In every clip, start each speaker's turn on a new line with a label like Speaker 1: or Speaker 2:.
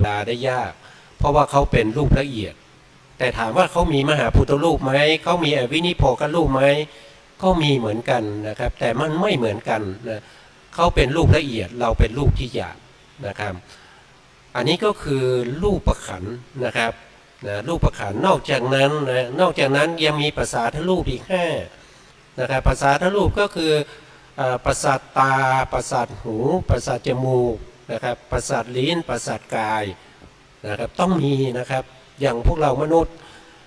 Speaker 1: ดาได้ยากเพราะว่าเขาเป็นรูปละเอียดแต่ถามว่าเขามีมหาพุทธรูปไหมเขามีอวินิโพกรูปไหมก็มีเหมือนกันนะครับแต่มันไม่เหมือนกันนะเขาเป็นรูปละเอียดเราเป็นรูปที่หยาบนะครับอันนี้ก็คือรูปประขันนะครับนะรูปประขันนอกจากนั้นนะนอกจากนั้นยังมีภาษาทรูปอีก5นะครับภาษาทรูปก็คือประสาทตาประสาทหูประสาทจมูกนะครับประสาทลิ้นประสาทกายนะครับต้องมีนะครับอย่างพวกเรามนุษย์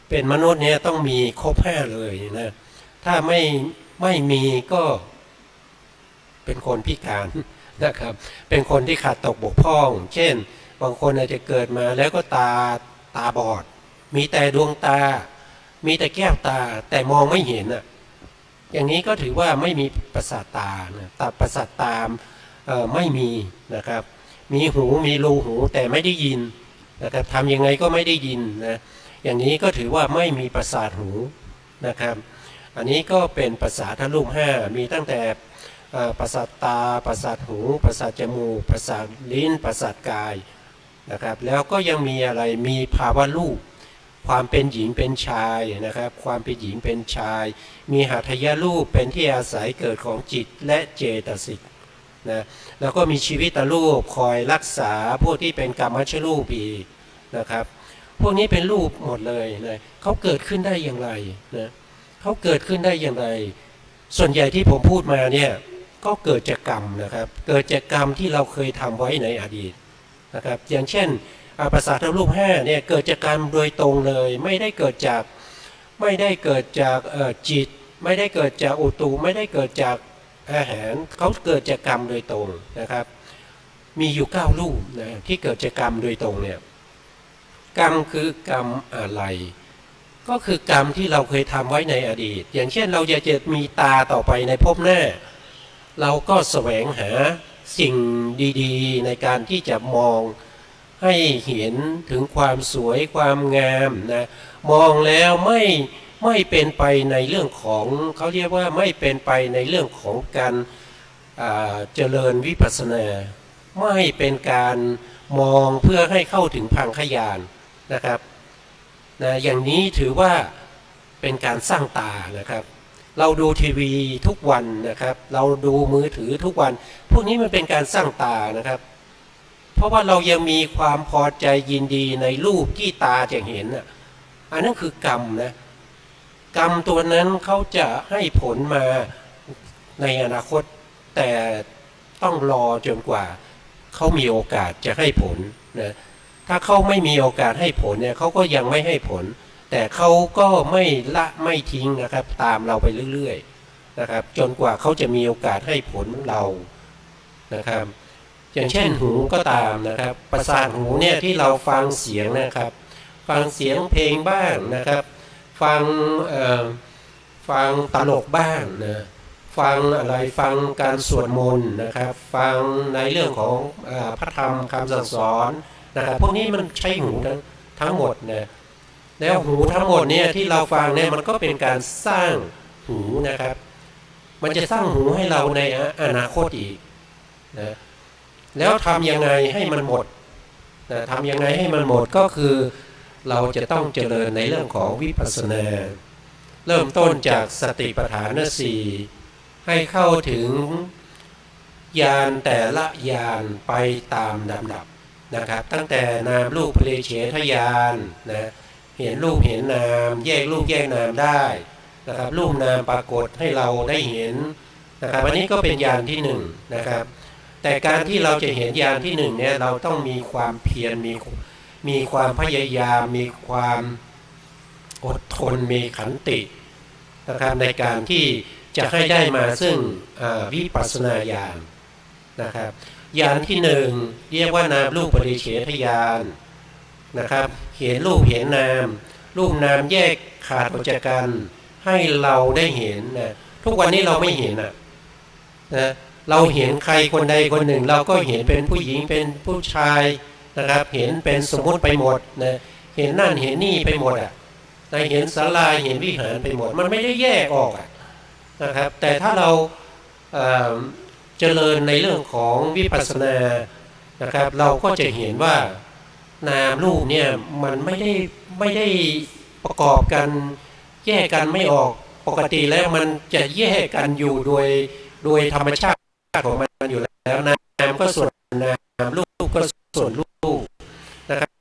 Speaker 1: เป็นมนุษย์เนี่ยต้องมีครบ5เลยนะถ้าไม่มีก็เป็นคนพิการนะครับเป็นคนที่ขาดตกบกพร่องเช่นบางคนอาจจะเกิดมาแล้วก็ตาบอดมีแต่ดวงตามีแต่แก้วตาแต่มองไม่เห็นอ่ะอย่างนี้ก็ถือว่าไม่มีประสาทตานะตาประสาทตาไม่มีนะครับมีหูมีรูหูแต่ไม่ได้ยินนะครับทำยังไงก็ไม่ได้ยินนะอย่างนี้ก็ถือว่าไม่มีประสาทหูนะครับอันนี้ก็เป็นประสาทรูป5มีตั้งแต่ประสาทตาประสาทหูประสาทจมูกประสาทลิ้นประสาทกายนะครับแล้วก็ยังมีอะไรมีภาวะรูปความเป็นหญิงเป็นชายนะครับความเป็นหญิงเป็นชายมีหัตถยรูปเป็นที่อาศัยเกิดของจิตและเจตสิกนะแล้วก็มีชีวิตรูปคอยรักษาพวกที่เป็นกรรมชรูปอีกนะครับพวกนี้เป็นรูปหมดเลยนะเขาเกิดขึ้นได้อย่างไรนะเขาเกิดขึ้นได้อย่างไรส่วนใหญ่ที่ผมพูดมาเนี่ยก็เกิดจากกรรมนะครับเกิดจากกรรมที่เราเคยทำไว้ในอดีตนะครับอย่างเช่นประสาทรูป5เนี่ยเกิดจากกรรมโดยตรงเลยไม่ได้เกิดจากจิตไม่ได้เกิดจากอุตุไม่ได้เกิดจากอาหารเขาเกิดจากกรรมโดยตรงนะครับมีอยู่9รูปนะที่เกิดจากกรรมโดยตรงเนี่ยกรรมคือกรรมอะไรก็คือกรรมที่เราเคยทำไว้ในอดีตอย่างเช่นเราจะมีตาต่อไปในภพหน้าเราก็แสวงหาสิ่งดีๆในการที่จะมองให้เห็นถึงความสวยความงามนะมองแล้วไม่เป็นไปในเรื่องของเขาเรียกว่าไม่เป็นไปในเรื่องของการเจริญวิปัสสนาไม่เป็นการมองเพื่อให้เข้าถึงพังคญาณนะครับนะอย่างนี้ถือว่าเป็นการสร้างตานะครับเราดูทีวีทุกวันนะครับเราดูมือถือทุกวันพวกนี้มันเป็นการสร้างตานะครับเพราะว่าเรายังมีความพอใจยินดีในรูปที่ตาจะเห็นอันนั้นคือกรรมนะกรรมตัวนั้นเขาจะให้ผลมาในอนาคตแต่ต้องรอจนกว่าเขามีโอกาสจะให้ผลนะถ้าเขาไม่มีโอกาสให้ผลเนี่ยเขาก็ยังไม่ให้ผลแต่เขาก็ไม่ละไม่ทิ้งนะครับตามเราไปเรื่อยๆนะครับจนกว่าเขาจะมีโอกาสให้ผลเรานะครับอย่างเช่นหูก็ตามนะครับประสาทหูเนี่ยที่เราฟังเสียงนะครับฟังเสียงเพลงบ้างนะครับฟังตลกบ้างนะฟังอะไรฟังการสวดมนต์นะครับฟังในเรื่องของพระธรรมคำสั่งสอนนะครับพวกนี้มันใช้หูทั้งหมดนะแล้วหูทั้งหมดเนี่ยที่เราฟังเนี่ยมันก็เป็นการสร้างหูนะครับมันจะสร้างหูให้เราในอนาคตอีกนะแล้วทำยังไงให้มันหมดนะทำยังไงให้มันหมดก็คือเราจะต้องเจริญในเรื่องของวิปัสสนาเริ่มต้นจากสติปัฏฐาน4ให้เข้าถึงญาณแต่ละญาณไปตามลำดับนะครับตั้งแต่นามรูปปริเฉทญาณนะเห็นรูปเห็นนามแยกรูปแยกนามได้นะครับรูปนามปรากฏให้เราได้เห็นนะครับอันนี้ก็เป็นญาณที่1นะครับแต่การที่เราจะเห็นญาณที่1เนี่ยเราต้องมีความเพียรมีความพยายามมีความอดทนมีขันตินะครับในการที่จะให้ได้มาซึ่งวิปัสสนาญาณนะครับญาณที่1เรียกว่านามรูปปริเฉทญาณนะครับเห็นรูปเห็นนามรูปนามแยกขาดออกจากกันให้เราได้เห็นนะทุกวันนี้เราไม่เห็นนะเราเห็นใครคนใดคนหนึ่งเราก็เห็นเป็นผู้หญิงเป็นผู้ชายนะครับเห็นเป็นสมมุติไปหมดนะเห็นนั่นเห็นนี่ไปหมดแต่เห็นศาลาเห็นวิหารไปหมดมันไม่ได้แยกออกนะครับแต่ถ้าเราเจริญในเรื่องของวิปัสสนานะครับเราก็จะเห็นว่า นามรูปเนี่ยมันไม่ได้ประกอบกันแยกกันไม่ออกปกติแล้วมันจะแยกกันอยู่โดยธรรมชาติของมันอยู่แล้วนามก็ส่วนนามรูปก็ส่วนรูปนะครับ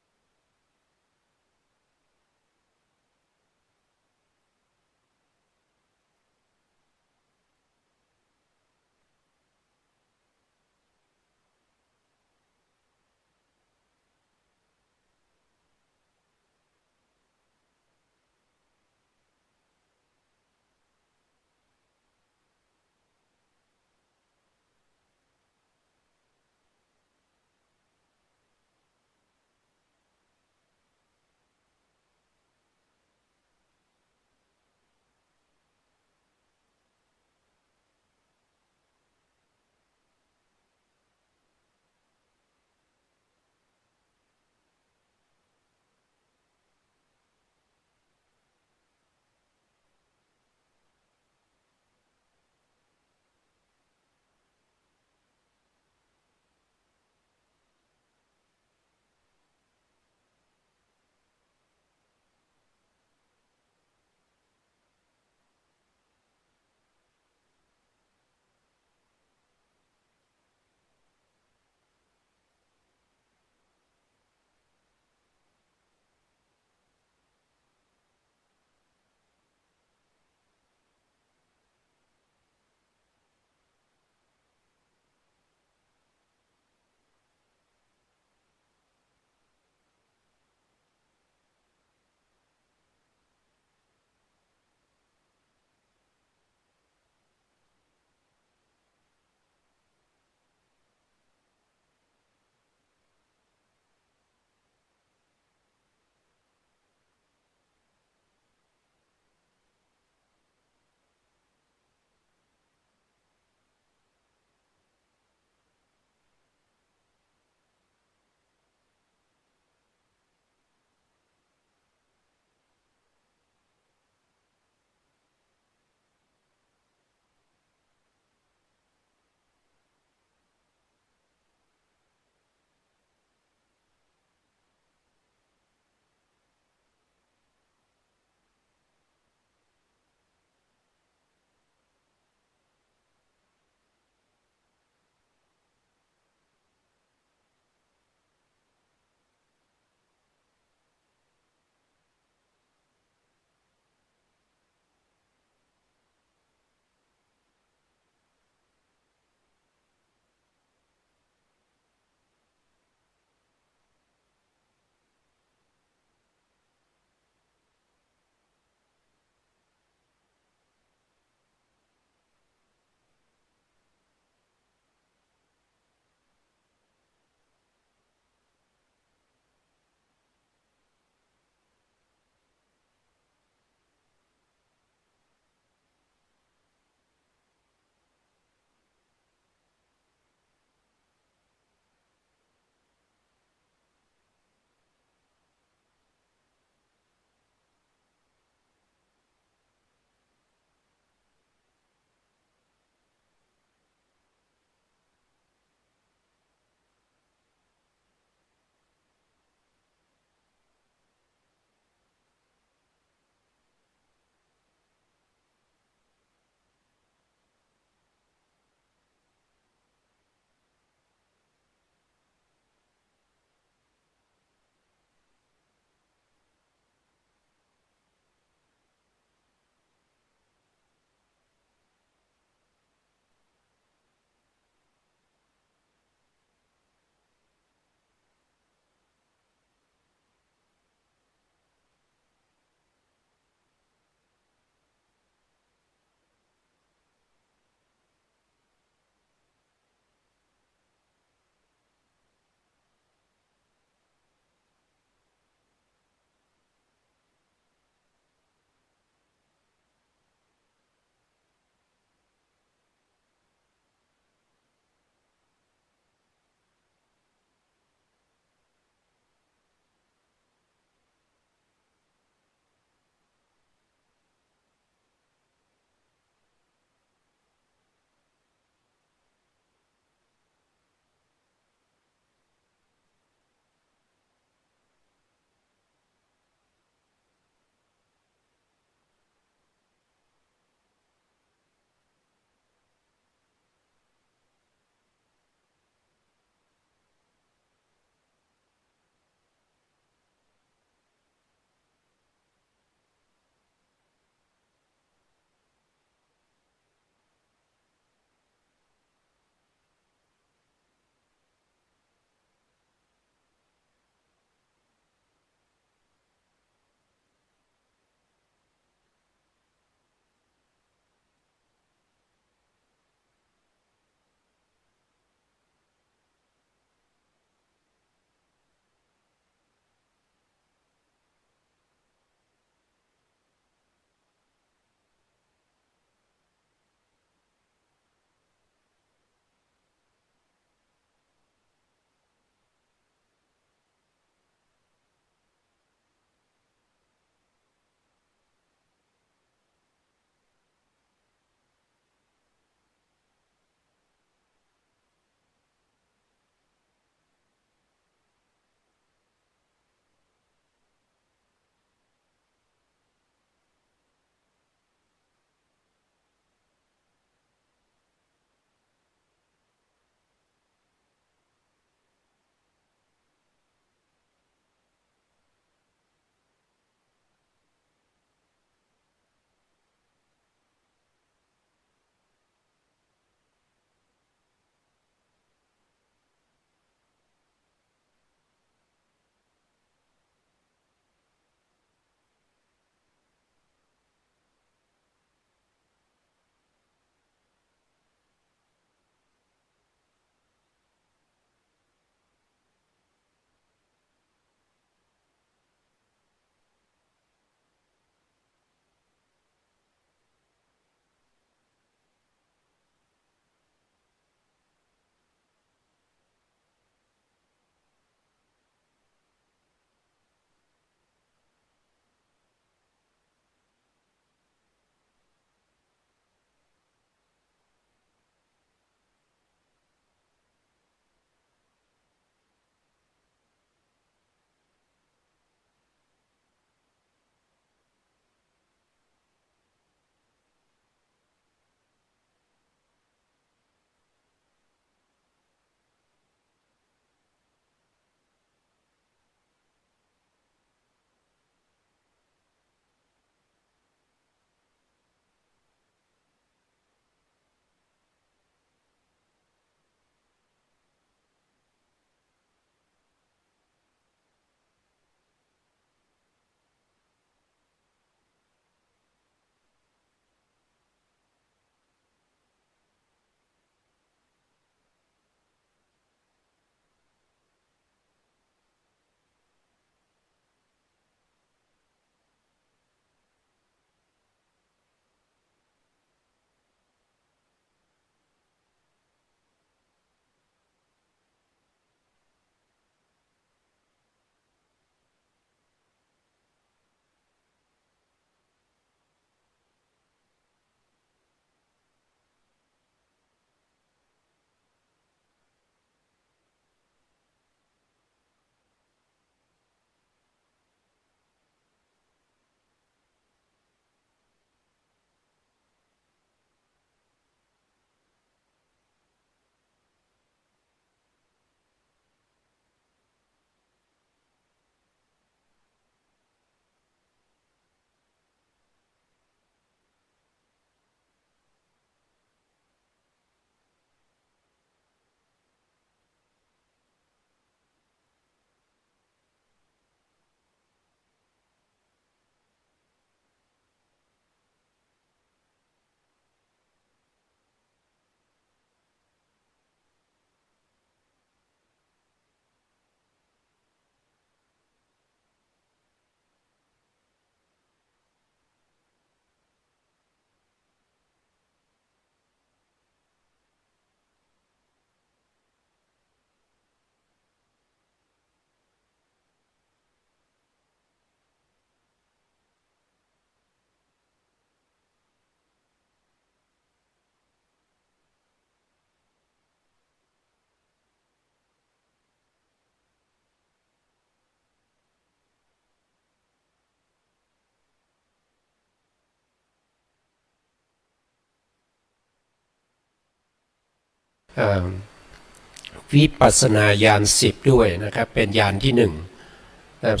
Speaker 1: วิปัสสนาญาณ10ด้วยนะครับเป็นญาณที่1นะครับ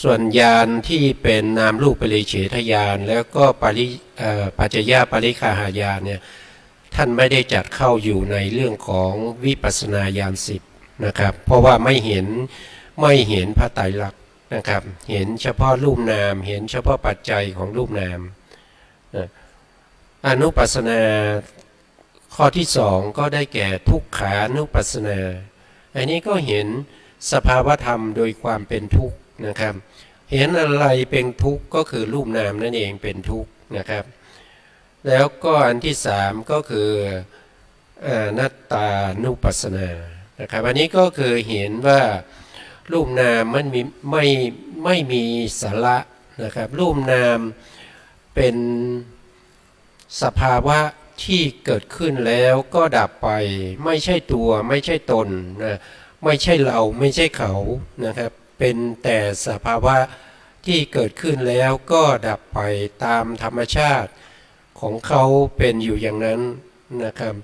Speaker 1: ส่วนญาณที่เป็นนามรูปปริเฉทญาณแล้วก็ปัจจยปริคหายานเนี่ยท่านไม่ได้จัดเข้าอยู่ในเรื่องของวิปัสสนาญาณ10นะครับเพราะว่าไม่เห็นพระไตรลักษณ์นะครับเห็นเฉพาะรูปนามเห็นเฉพาะปัจจัยของรูปนามอนุปัสสนาข้อที่2ก็ได้แก่ทุกขานุปัสสนาอันนี้ก็เห็นสภาวธรรมโดยความเป็นทุกข์นะครับเห็นอะไรเป็นทุกข์ก็คือรูปนามนั่นเองเป็นทุกข์นะครับแล้วก็อันที่3ก็คืออนัตตานุปัสสนานะครับอันนี้ก็คือเห็นว่ารูปนามมันไม่มีสาระนะครับรูปนามเป็นสภาวะที่เกิดขึ้นแล้วก็ดับไปไม่ใช่ตัวไม่ใช่ตนนะไม่ใช่เราไม่ใช่เขานะครับเป็นแต่สภาวะที่เกิดขึ้นแล้วก็ดับไปตามธรรมชาติของเขาเป็นอยู่อย่างนั้นนะครับ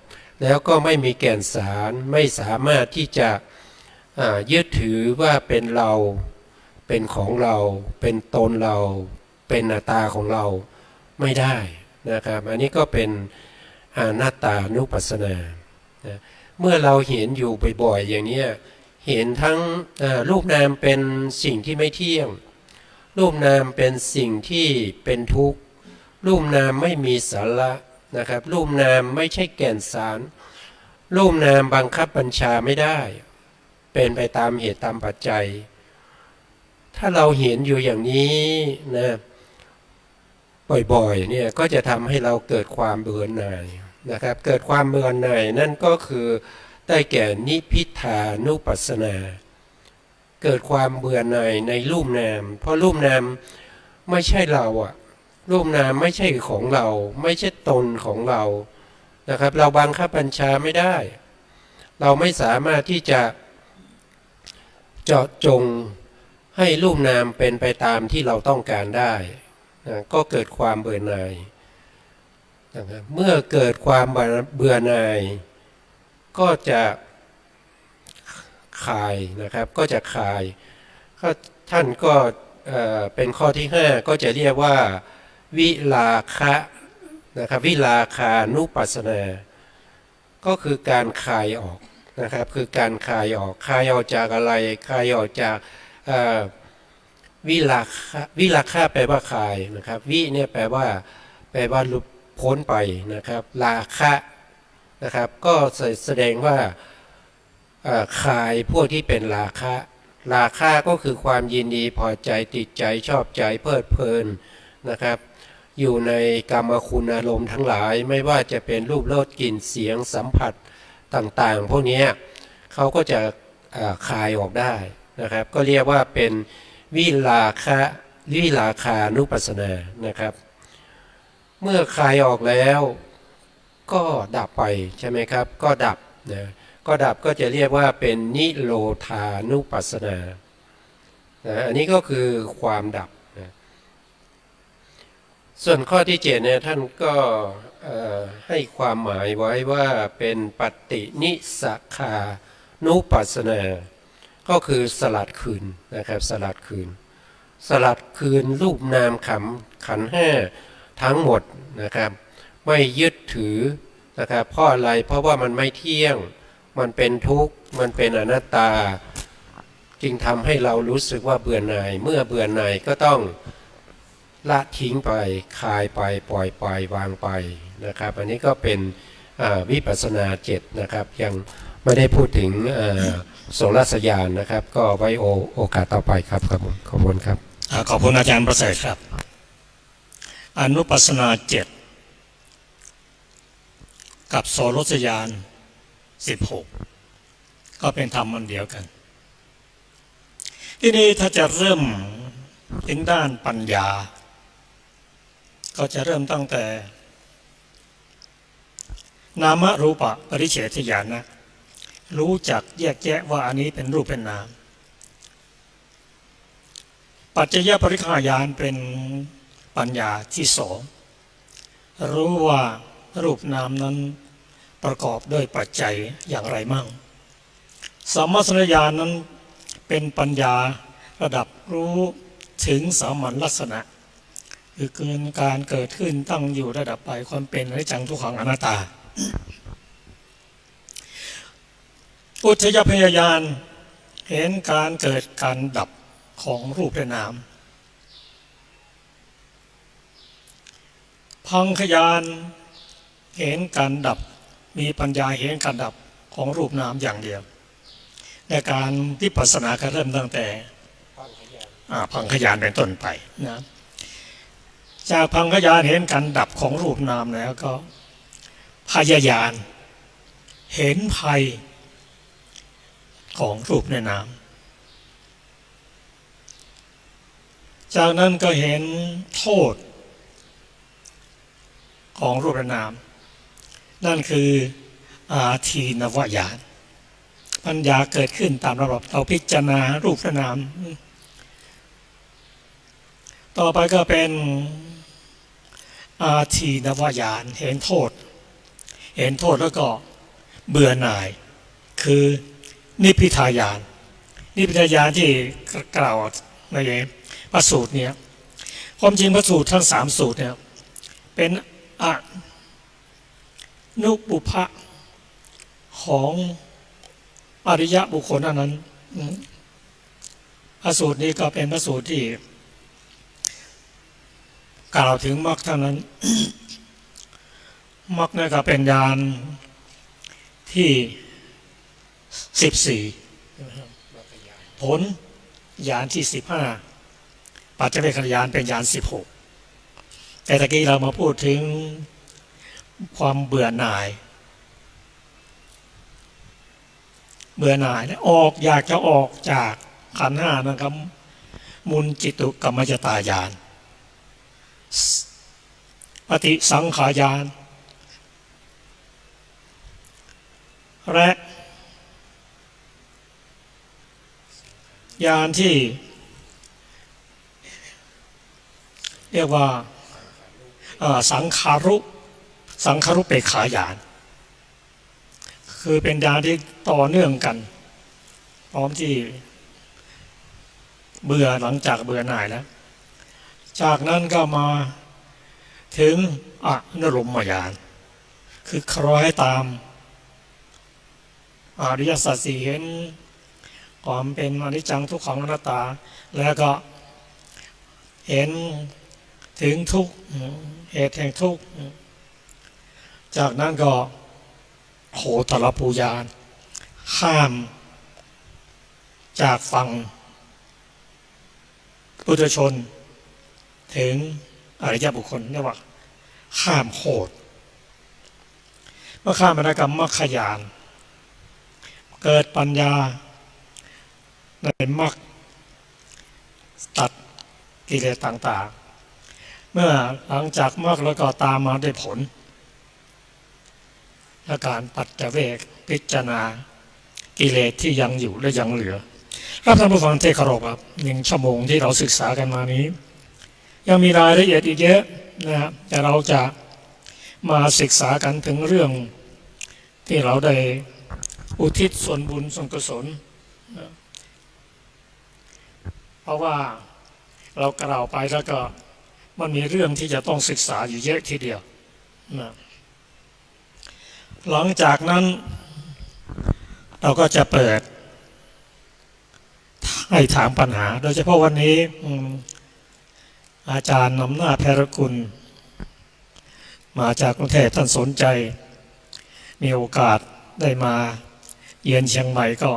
Speaker 1: แล้วก็ไม่มีแก่นสารไม่สามารถที่จะยึดถือว่าเป็นเราเป็นของเราเป็นตนเราเป็นอัตตาของเราไม่ได้นะครับอันนี้ก็เป็นอนัตตานุปัสสนาเมื่อเราเห็นอยู่บ่อยๆอย่างนี้เห็นทั้งรูปนามเป็นสิ่งที่ไม่เที่ยงรูปนามเป็นสิ่งที่เป็นทุกข์รูปนามไม่มีสาระนะครับรูปนามไม่ใช่แก่นสารรูปนามบังคับบัญชาไม่ได้เป็นไปตามเหตุตามปัจจัยถ้าเราเห็นอยู่อย่างนี้นะบ่อยๆเนี่ยก็จะทำให้เราเกิดความเบื่อหน่ายนะครับเกิดความเบื่อหน่ายนั่นก็คือได้แก่นิพพิทานุปัสสนาเกิดความเบื่อหน่ายในรูปนามเพราะรูปนามไม่ใช่เราอะรูปนามไม่ใช่ของเราไม่ใช่ตนของเรานะครับเราบังคับบัญชาไม่ได้เราไม่สามารถที่จะเจาะจงให้รูปนามเป็นไปตามที่เราต้องการได้ก็เกิดความเบื่อหน่ายนะครับเมื่อเกิดความเบื่อหน่ายก็จะคลายนะครับก็จะคลายท่านก็เป็นข้อที่5ก็จะเรียกว่าวิราคะนะครับวิราคานุปัสสนาก็คือการคลายออกนะครับคือการคลายออกจากอะไรคลายออกจากวิราคะแปลว่าคลายนะครับวิเนี่ยแปลว่าหลุดพ้นไปนะครับราคะนะครับก็แสดงว่าคลายพวกที่เป็นราคะก็คือความยินดีพอใจติดใจชอบใจเพลิดเพลินนะครับอยู่ในกามคุณอารมณ์ทั้งหลายไม่ว่าจะเป็นรูปรสกลิ่นเสียงสัมผัสต่างๆพวกนี้เขาก็จะคลายออกได้นะครับก็เรียกว่าเป็นวิราคานุปัสสนานะครับเมื่อคลายออกแล้วก็ดับไปใช่ไหมครับก็ดับนะก็ดับก็จะเรียกว่าเป็นนิโรธานุปัสสนาอันนี้ก็คือความดับนะส่วนข้อที่7เนี่ยท่านก็ให้ความหมายไว้ว่าเป็นปฏินิสขานุปัสสนาก็คือสลัดคืนนะครับสลัดคืนรูปนามขันธ์5ทั้งหมดนะครับไม่ยึดถือนะครับเพราะอะไรเพราะว่ามันไม่เที่ยงมันเป็นทุกข์มันเป็นอนัตตาจึงทำให้เรารู้สึกว่าเบื่อหน่ายเมื่อเบื่อหน่ายก็ต้องละทิ้งไปคลายไปปล่อยไปวางไปนะครับอันนี้ก็เป็นวิปัสสนา7นะครับยังไม่ได้พูดถึงโสรสญาณนะครับก็ไว้โอกาสต่อไปครับขอบคุณครับ
Speaker 2: ขอบคุณอาจารย์ประเสริฐครับอนุปัสสนา7กับโสรสญาณ16ก็เป็นธรรมอันเดียวกันที่นี้ถ้าจะเริ่มถึงด้านปัญญาก็จะเริ่มตั้งแต่นามรูปปริเฉทญาณนะรู้จักแยกแยะว่าอันนี้เป็นรูปเป็นนามปัจจยปริฆายานเป็นปัญญาที่2รู้ว่ารูปนามนั้นป ประกอบด้วยปัจจัยอย่างไรมั่งสัมมาสัญญาณนั้นเป็นปัญญาระดับรู้ถึงสามัญลักษณะคือการเกิดขึ้นตั้งอยู่ระดับไปความเป็นอนิจจังทุกขังอนัตตาอุทยพยายานเห็นการเกิดการดับของรูปและนามพังคยานเห็นการดับมีปัญญาเห็นการดับของรูปนามอย่างเดียวในการวิปัสสนาก็เริ่มตั้งแต่พังคยานเป็นต้นไปนะจากพังคยานเห็นการดับของรูปนามแล้วก็พยายานเห็นภัยของรูปในนามจากนั้นก็เห็นโทษของรูปและนามนั่นคืออาทีนวญาณปัญญาเกิดขึ้นตามระบบเราพิจารณารูปและนามต่อไปก็เป็นอาทีนวญาณเห็นโทษแล้วก็เบื่อหน่ายคือนิพพิทายานที่กล่าวในพระสูตรเนี่ยความจริงพระสูตรทั้ง3สูตรเนี่ยเป็นอนุปุพะของอริยบุคคลนั้นพระสูตรนี้ก็เป็นพระสูตรที่กล่าวถึงมรรคเท่านั้น มรรคนี่ก็เป็นญาณที่14ผลญาณที่15ปัจเจกขณญาณเป็นญาณ16แต่ตะกี้เรามาพูดถึงความเบื่อหน่ายออกอยากจะออกจากขันธ์5นะครับมุนจิตุกรรมจตายานปฏิสังขายานและญาณที่เรียกว่าสังขารุเปกขายานคือเป็นญาณที่ต่อเนื่องกันพร้อมที่เบื่อหลังจากเบื่อหน่ายแล้วจากนั้นก็มาถึงอนุรุมมญาณคือคล้อยตามอริยสัจสี่เห็นความเป็นอนิจจังทุกขังอนัตตาแล้วก็เห็นถึงทุกข์เหตุแห่งทุกข์จากนั้นก็โหตรปูญาณข้ามจากฝั่งปุถุชนถึงอริยบุคคลเรียกว่าข้ามโหดเมื่อข้ามไปแล้วก็มรรคญาณเกิดปัญญาในมรรคตัดกิเลสต่างๆเมื่อหลังจากมรรคแล้วก็ตามมาด้วยผลและการปัจเจเวกพิจารณากิเลสที่ยังอยู่และยังเหลือครับท่านผู้ฟังที่เคารพครับ1 ชั่วโมงที่เราศึกษากันมานี้ยังมีรายละเอียดอีกเยอะนะครับแต่เราจะมาศึกษากันถึงเรื่องที่เราได้อุทิศส่วนบุญส่วนกุศลเพราะว่าเรากล่าวไปแล้วก็มันมีเรื่องที่จะต้องศึกษาอยู่เยอะทีเดียวนะหลังจากนั้นเราก็จะเปิดให้ถามปัญหาโดยเฉพาะวันนี้อาจารย์นำหน้าแพรกุลมาจากกรุงเทพท่านสนใจมีโอกาสได้มาเยือนเชียงใหม่ก็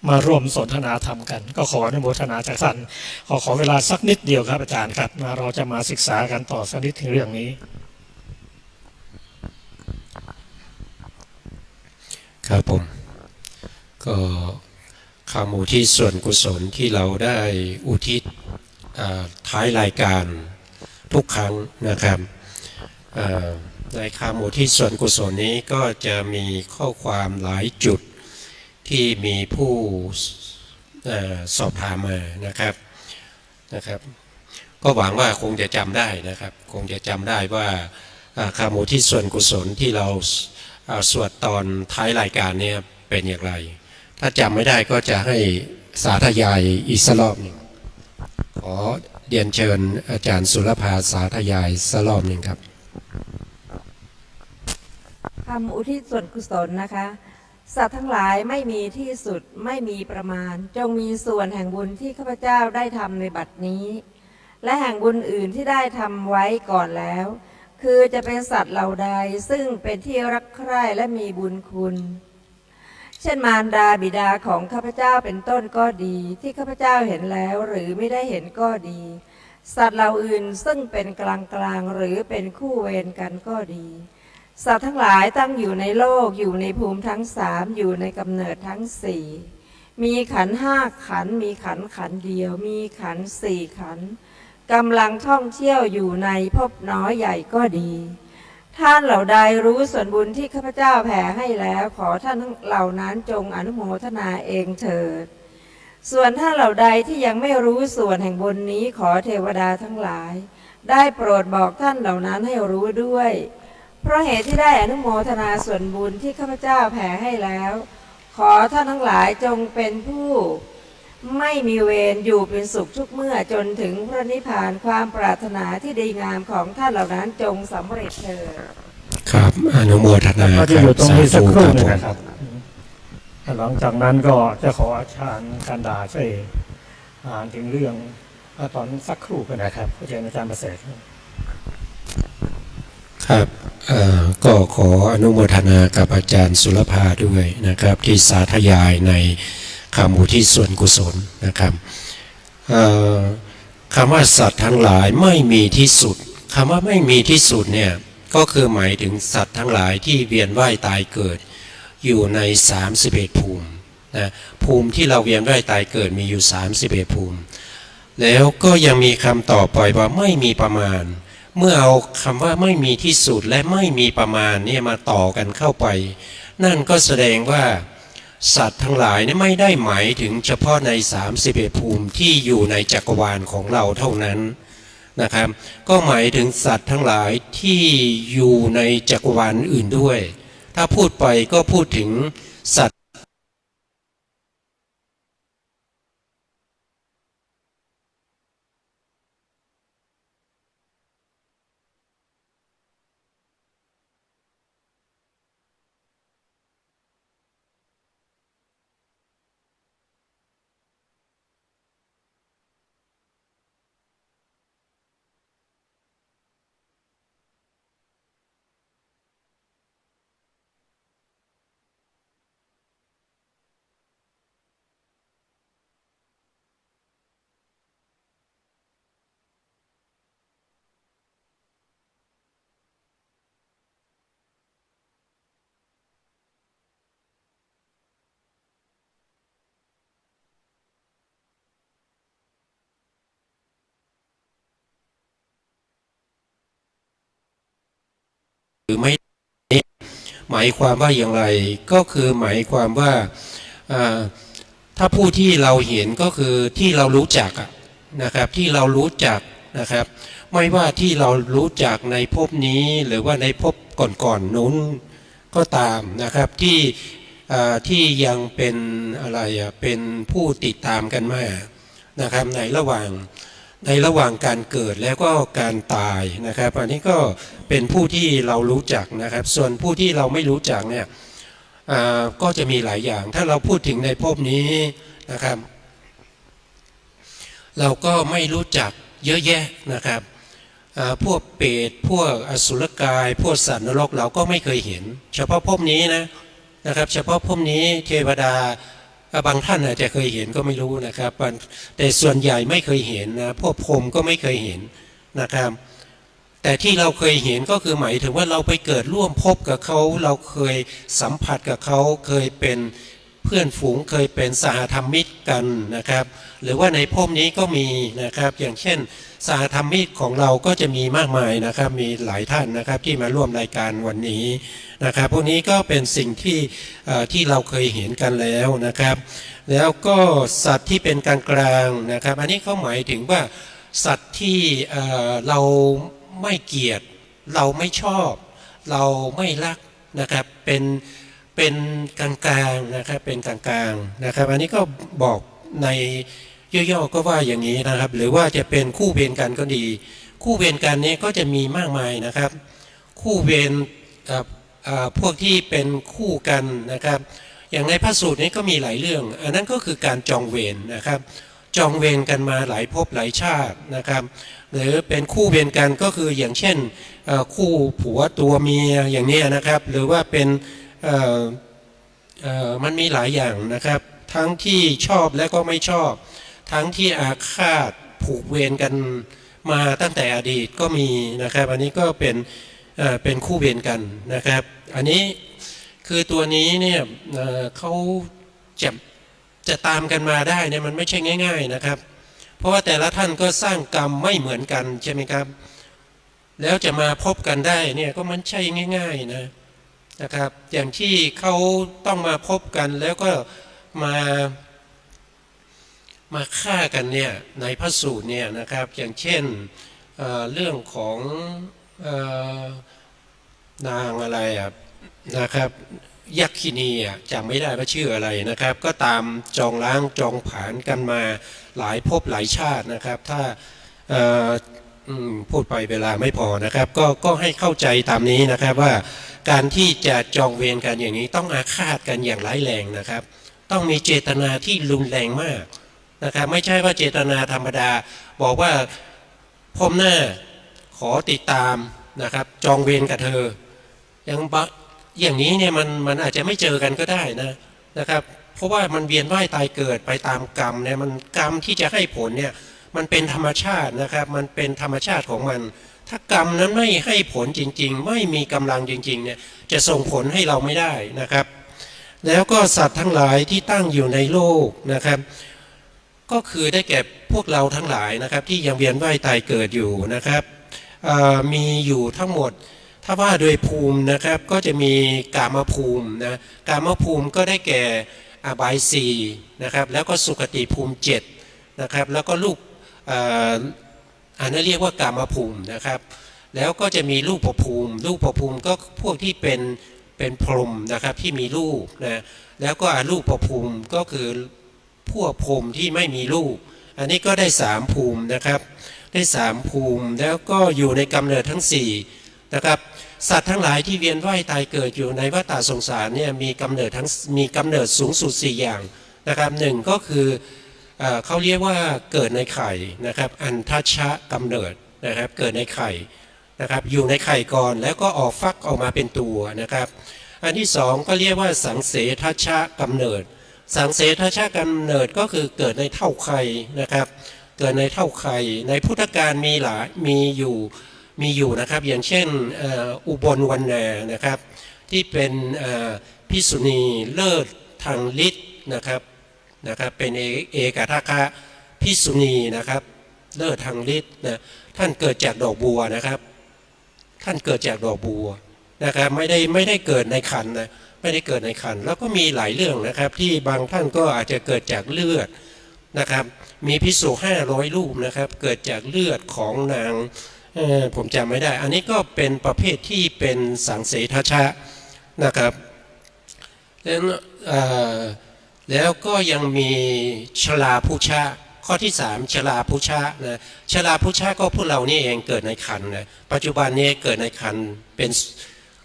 Speaker 2: มาร่วมสนทนาธรรมกันก็ขออนุโมทนาจากท่านขอเวลาสักนิดเดียวครับอาจารย์ครับเราจะมาศึกษากันต่อสักนิดถึงเรื่องนี้
Speaker 1: ครับผมก็คำอุทิศส่วนกุศลที่เราได้อุทิศท้ายรายการทุกครั้งนะครับในคำอุทิศส่วนกุศลนี้ก็จะมีข้อความหลายจุดที่มีผู้สอบถามมานะครับก็หวังว่าคงจะจำได้นะครับคงจะจำได้ว่าคำอุทิศส่วนกุศลที่เรา สวดตอนท้ายรายการเนี่ยเป็นอย่างไร ถ้าจำไม่ได้ก็จะให้สาธยายอีกสักรอบหนึ่งขอเรียนเชิญอาจารย์สุรภาสาธยายสักรอบหนึ่งครับ
Speaker 3: คำอุทิศส่วนกุศลนะคะ สัตว์ทั้งหลายไม่มีที่สุดไม่มีประมาณจงมีส่วนแห่งบุญที่ข้าพเจ้าได้ทำในบัดนี้ และแห่งบุญอื่นที่ได้ทำไว้ก่อนแล้ว คือจะเป็นสัตว์เหล่าใดซึ่งเป็นที่รักใคร่และมีบุญคุณ เช่นมารดาบิดาของข้าพเจ้าเป็นต้นก็ดีที่ข้าพเจ้าเห็นแล้วหรือไม่ได้เห็นก็ดี สัตว์เหล่าอื่นซึ่งเป็นกลางหรือเป็นคู่เวรกันก็ดีสัตว์ทั้งหลายตั้งอยู่ในโลกอยู่ในภูมิทั้งสามอยู่ในกำเนิดทั้งสี่มีขันธ์ห้าขันธ์มีขันธ์เดียวมีขันธ์สี่ขันธ์กำลังท่องเที่ยวอยู่ในภพน้อยใหญ่ก็ดีท่านเหล่าใดรู้ส่วนบุญที่ข้าพเจ้าแผ่ให้แล้วขอท่านเหล่านั้นจงอนุโมทนาเองเถิดส่วนท่านเหล่าใดที่ยังไม่รู้ส่วนแห่งบุญนี้ขอเทวดาทั้งหลายได้โปรดบอกท่านเหล่านั้นให้รู้ด้วยเพราะเหตุที่ได้อนุโมทนาส่วนบุญที่ข้าพเจ้าแผ่ให้แล้วขอท่านทั้งหลายจงเป็นผู้ไม่มีเวรอยู่เป็นสุขทุกเมื่อจนถึงพระนิพพานความปรารถนาที่ดีงามของท่านเหล่านั้นจงสำเร็จเถิด
Speaker 1: ครับอนุโมทนา
Speaker 2: ก็จะอยู่ตรงนี้สักครู่นึงนะครับหลังจากนั้นก็จะขออาจารย์กันดาช่วยอ่านถึงเรื่องตอนสักครู่กันนะครับอาจารย์ประเสริฐ
Speaker 1: ครับก็ขออนุโมทนากับอาจารย์สุรภาด้วยนะครับที่สาธยายในคำอุทิศส่วนกุศลนะครับคำว่าสัตว์ทั้งหลายไม่มีที่สุดคำว่าไม่มีที่สุดเนี่ยก็คือหมายถึงสัตว์ทั้งหลายที่เวียนว่ายตายเกิดอยู่ใน31ภูมินะภูมิที่เราเวียนว่ายตายเกิดมีอยู่31ภูมิแล้วก็ยังมีคำต่อไปว่าไม่มีประมาณเมื่อเอาคำว่าไม่มีที่สุดและไม่มีประมาณเนี่ยมาต่อกันเข้าไปนั่นก็แสดงว่าสัตว์ทั้งหลายนี่ไม่ได้หมายถึงเฉพาะใน31ภูมิที่อยู่ในจักรวาลของเราเท่านั้นนะครับก็หมายถึงสัตว์ทั้งหลายที่อยู่ในจักรวาลอื่นด้วยถ้าพูดไปก็พูดถึงสัตว์หรือไม่หมายความว่าอย่างไรก็คือหมายความว่าถ้าผู้ที่เราเห็นก็คือที่เรารู้จักนะครับที่เรารู้จักนะครับไม่ว่าที่เรารู้จักในภพนี้หรือว่าในภพก่อนๆนู้นก็ตามนะครับที่ยังเป็นอะไรเป็นผู้ติดตามกันมานะครับในระหว่างการเกิดแล้วก็การตายนะครับอันนี้ก็เป็นผู้ที่เรารู้จักนะครับส่วนผู้ที่เราไม่รู้จักเนี่ยก็จะมีหลายอย่างถ้าเราพูดถึงในภพนี้นะครับเราก็ไม่รู้จักเยอะแยะนะครับพวกเปรตพวกอสุรกายพวกสัตว์นรกเราก็ไม่เคยเห็นเฉพาะภพนี้นะครับเฉพาะภพนี้เทวดาบางท่านอาจจะเคยเห็นก็ไม่รู้นะครับแต่ส่วนใหญ่ไม่เคยเห็นนะพวกพรหมก็ไม่เคยเห็นนะครับแต่ที่เราเคยเห็นก็คือหมายถึงว่าเราไปเกิดร่วมภพกับเขาเราเคยสัมผัสกับเขาเคยเป็นเพื่อนฝูงเคยเป็นสหธรรมิกกันนะครับหรือว่าในภพนี้ก็มีนะครับอย่างเช่นสหธรรมิกของเราก็จะมีมากมายนะครับมีหลายท่านนะครับที่มาร่วมรายการวันนี้นะครับพวกนี้ก็เป็นสิ่งที่เราเคยเห็นกันแล้วนะครับแล้วก็สัตว์ที่เป็นกลางๆนะครับอันนี้เขาหมายถึงว่าสัตว์ที่เราไม่เกลียดเราไม่ชอบเราไม่รัก นะครับเป็นกลางๆนะครับเป็นกลางๆนะครับอันนี้ก็บอกในย่อๆก็ว่าอย่างนี้นะครับหรือว่าจะเป็นคู่เวรกันก็ดีคู่เวรกันนี้ก็จะมีมากมายนะครับคู่เวรพวกที่เป็นคู่กันนะครับอย่างในพระสูตรนี้ก็มีหลายเรื่องอันนั้นก็คือการจองเวรนะครับจองเวรกันมาหลายภพหลายชาตินะครับหรือเป็นคู่เวรกันก็คืออย่างเช่นคู่ผัวตัวเมียอย่างนี้นะครับหรือว่าเป็นมันมีหลายอย่างนะครับทั้งที่ชอบและก็ไม่ชอบทั้งที่อาฆาตผูกเวรกันมาตั้งแต่อดีตก็มีนะครับอันนี้ก็เป็นคู่เวรกันนะครับอันนี้คือตัวนี้เนี่ยเขาจะตามกันมาได้เนี่ยมันไม่ใช่ง่ายๆนะครับเพราะว่าแต่ละท่านก็สร้างกรรมไม่เหมือนกันใช่ไหมครับแล้วจะมาพบกันได้เนี่ยก็มันใช่ง่ายๆนะครับอย่างที่เขาต้องมาพบกันแล้วก็มาฆ่ากันเนี่ยในพระสูตรเนี่ยนะครับอย่างเช่นเรื่องของนางอะไรนะครับยักษินีจำไม่ได้ว่าชื่ออะไรนะครับก็ตามจองล้างจองผลาญกันมาหลายภพหลายชาตินะครับถ้าพูดไปเวลาไม่พอนะครับก็ให้เข้าใจตามนี้นะครับว่าการที่จะจองเวรกันอย่างนี้ต้องอาฆาตกันอย่างร้ายแรงนะครับต้องมีเจตนาที่รุนแรงมากนะครับไม่ใช่ว่าเจตนาธรรมดาบอกว่าพรหมหน้าขอติดตามนะครับจองเวรกับเธออย่างนี้เนี่ยมันอาจจะไม่เจอกันก็ได้นะครับเพราะว่ามันเวียนว่ายตายเกิดไปตามกรรมเนี่ยมันกรรมที่จะให้ผลเนี่ยมันเป็นธรรมชาตินะครับมันเป็นธรรมชาติของมันถ้ากรรมนั้นไม่ให้ผลจริงๆไม่มีกำลังจริงๆเนี่ยจะส่งผลให้เราไม่ได้นะครับแล้วก็สัตว์ทั้งหลายที่ตั้งอยู่ในโลกนะครับก็คือได้แก่พวกเราทั้งหลายนะครับที่ยังเวียนว่ายตายเกิดอยู่นะครับมีอยู่ทั้งหมดถ้าว่าโดยภูมินะครับก็จะมีกามภูมินะกามภูมิก็ได้แก่อบายสี่นะครับแล้วก็สุคติภูมิ7นะครับแล้วก็รูปอันนั้นเรียกว่ากามภูมินะครับแล้วก็จะมีรูปภูมิก็พวกที่เป็นพรหมนะครับที่มีรูปนะแล้วก็อรูปภูมิก็คือพวกพรหมที่ไม่มีรูปอันนี้ก็ได้3ภูมินะครับได้3ภูมิแล้วก็อยู่ในกำเนิดทั้ง4นะครับสัตว์ทั้งหลายที่เวียนว่ายตายเกิดอยู่ในวัฏสงสารเนี่ยมีกำเนิดสูงสุด4อย่างนะครับ1ก็คือเขาเรียกว่าเกิดในไข่นะครับอันทัชชะกำเนิดนะครับเกิดในไข่นะครับอยู่ในไข่ก่อนแล้วก็ออกฟักออกมาเป็นตัวนะครับอันที่2ก็เรียกว่าสังเสทัชชะกำเนิดสังเสทัชชะกำเนิดก็คือเกิดในเท่าไข่นะครับเกิดในเท่าไข่ในพุทธกาลมีอยู่นะครับอย่างเช่นอุบลวรรณานะครับที่เป็นภิกษุณีเลิศทางฤทธิ์นะครับเป็นเอกทัคคะภิกษุณีนะครับเลิศทางฤทธิ์นะท่านเกิดจากดอกบัวนะครับท่านเกิดจากดอกบัวนะครับไม่ได้เกิดในขันนะไม่ได้เกิดในขันแล้วก็มีหลายเรื่องนะครับที่บางท่านก็อาจจะเกิดจากเลือดนะครับมีภิกษุ500 รูปนะครับเกิดจากเลือดของนางผมจำไม่ได้อันนี้ก็เป็นประเภทที่เป็นสังเสทัชชะนะครับแล้วก็ยังมีชลาพุชะข้อที่3ชลาพุชะนะชลาพุชะก็พวกเรานี่เองเกิดในครรภ์นะปัจจุบันนี้เกิดในครรภ์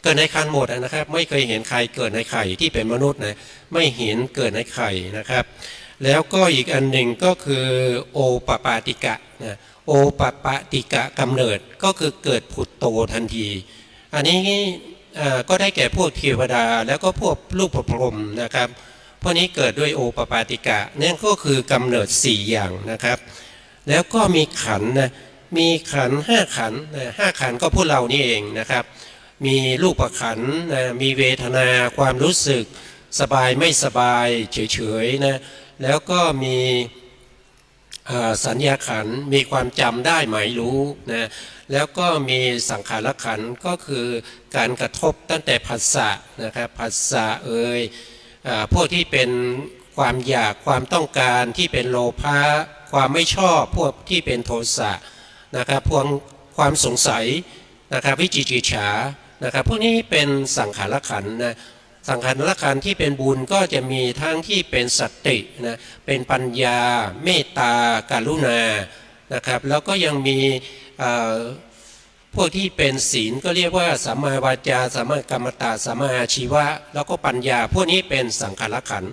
Speaker 1: เกิดในครรภ์หมดนะครับไม่เคยเห็นใครเกิดในไข่ที่เป็นมนุษย์นะไม่เห็นเกิดในไข่นะครับแล้วก็อีกอันหนึ่งก็คือโอปปาติกะนะโอปปาติกะกำเนิดก็คือเกิดผุดโตทันทีอันนี้ก็ได้แก่พวกเทวดาแล้วก็พวกลูกพรหมนะครับพวกนี้เกิดด้วยโอปปาติกะนั่นก็คือกำเนิด4อย่างนะครับแล้วก็มีขันนะมีขัน5ขัน5ขันก็พวกเรานี่เองนะครับมีรูปขันนะมีเวทนาความรู้สึกสบายไม่สบายเฉยๆนะแล้วก็มีสัญญาขันธ์มีความจำได้หมายรู้นะแล้วก็มีสังขารขันธ์ก็คือการกระทบตั้งแต่ผัสสะนะครับผัสสะพวกที่เป็นความอยากความต้องการที่เป็นโลภะความไม่ชอบพวกที่เป็นโทสะนะครับพวกความสงสัยนะครับวิจิกิจฉา นะครับพวกนี้เป็นสังขารขันธ์นะสังขารขันธ์ที่เป็นบุญก็จะมีทั้งที่เป็นสตินะเป็นปัญญาเมตตากรุณานะครับแล้วก็ยังมีพวกที่เป็นศีลก็เรียกว่าสัมมาวาจาสัมมากัมมันตสัมมาอาชีวะแล้วก็ปัญญาพวกนี้เป็นสังขารขันธ์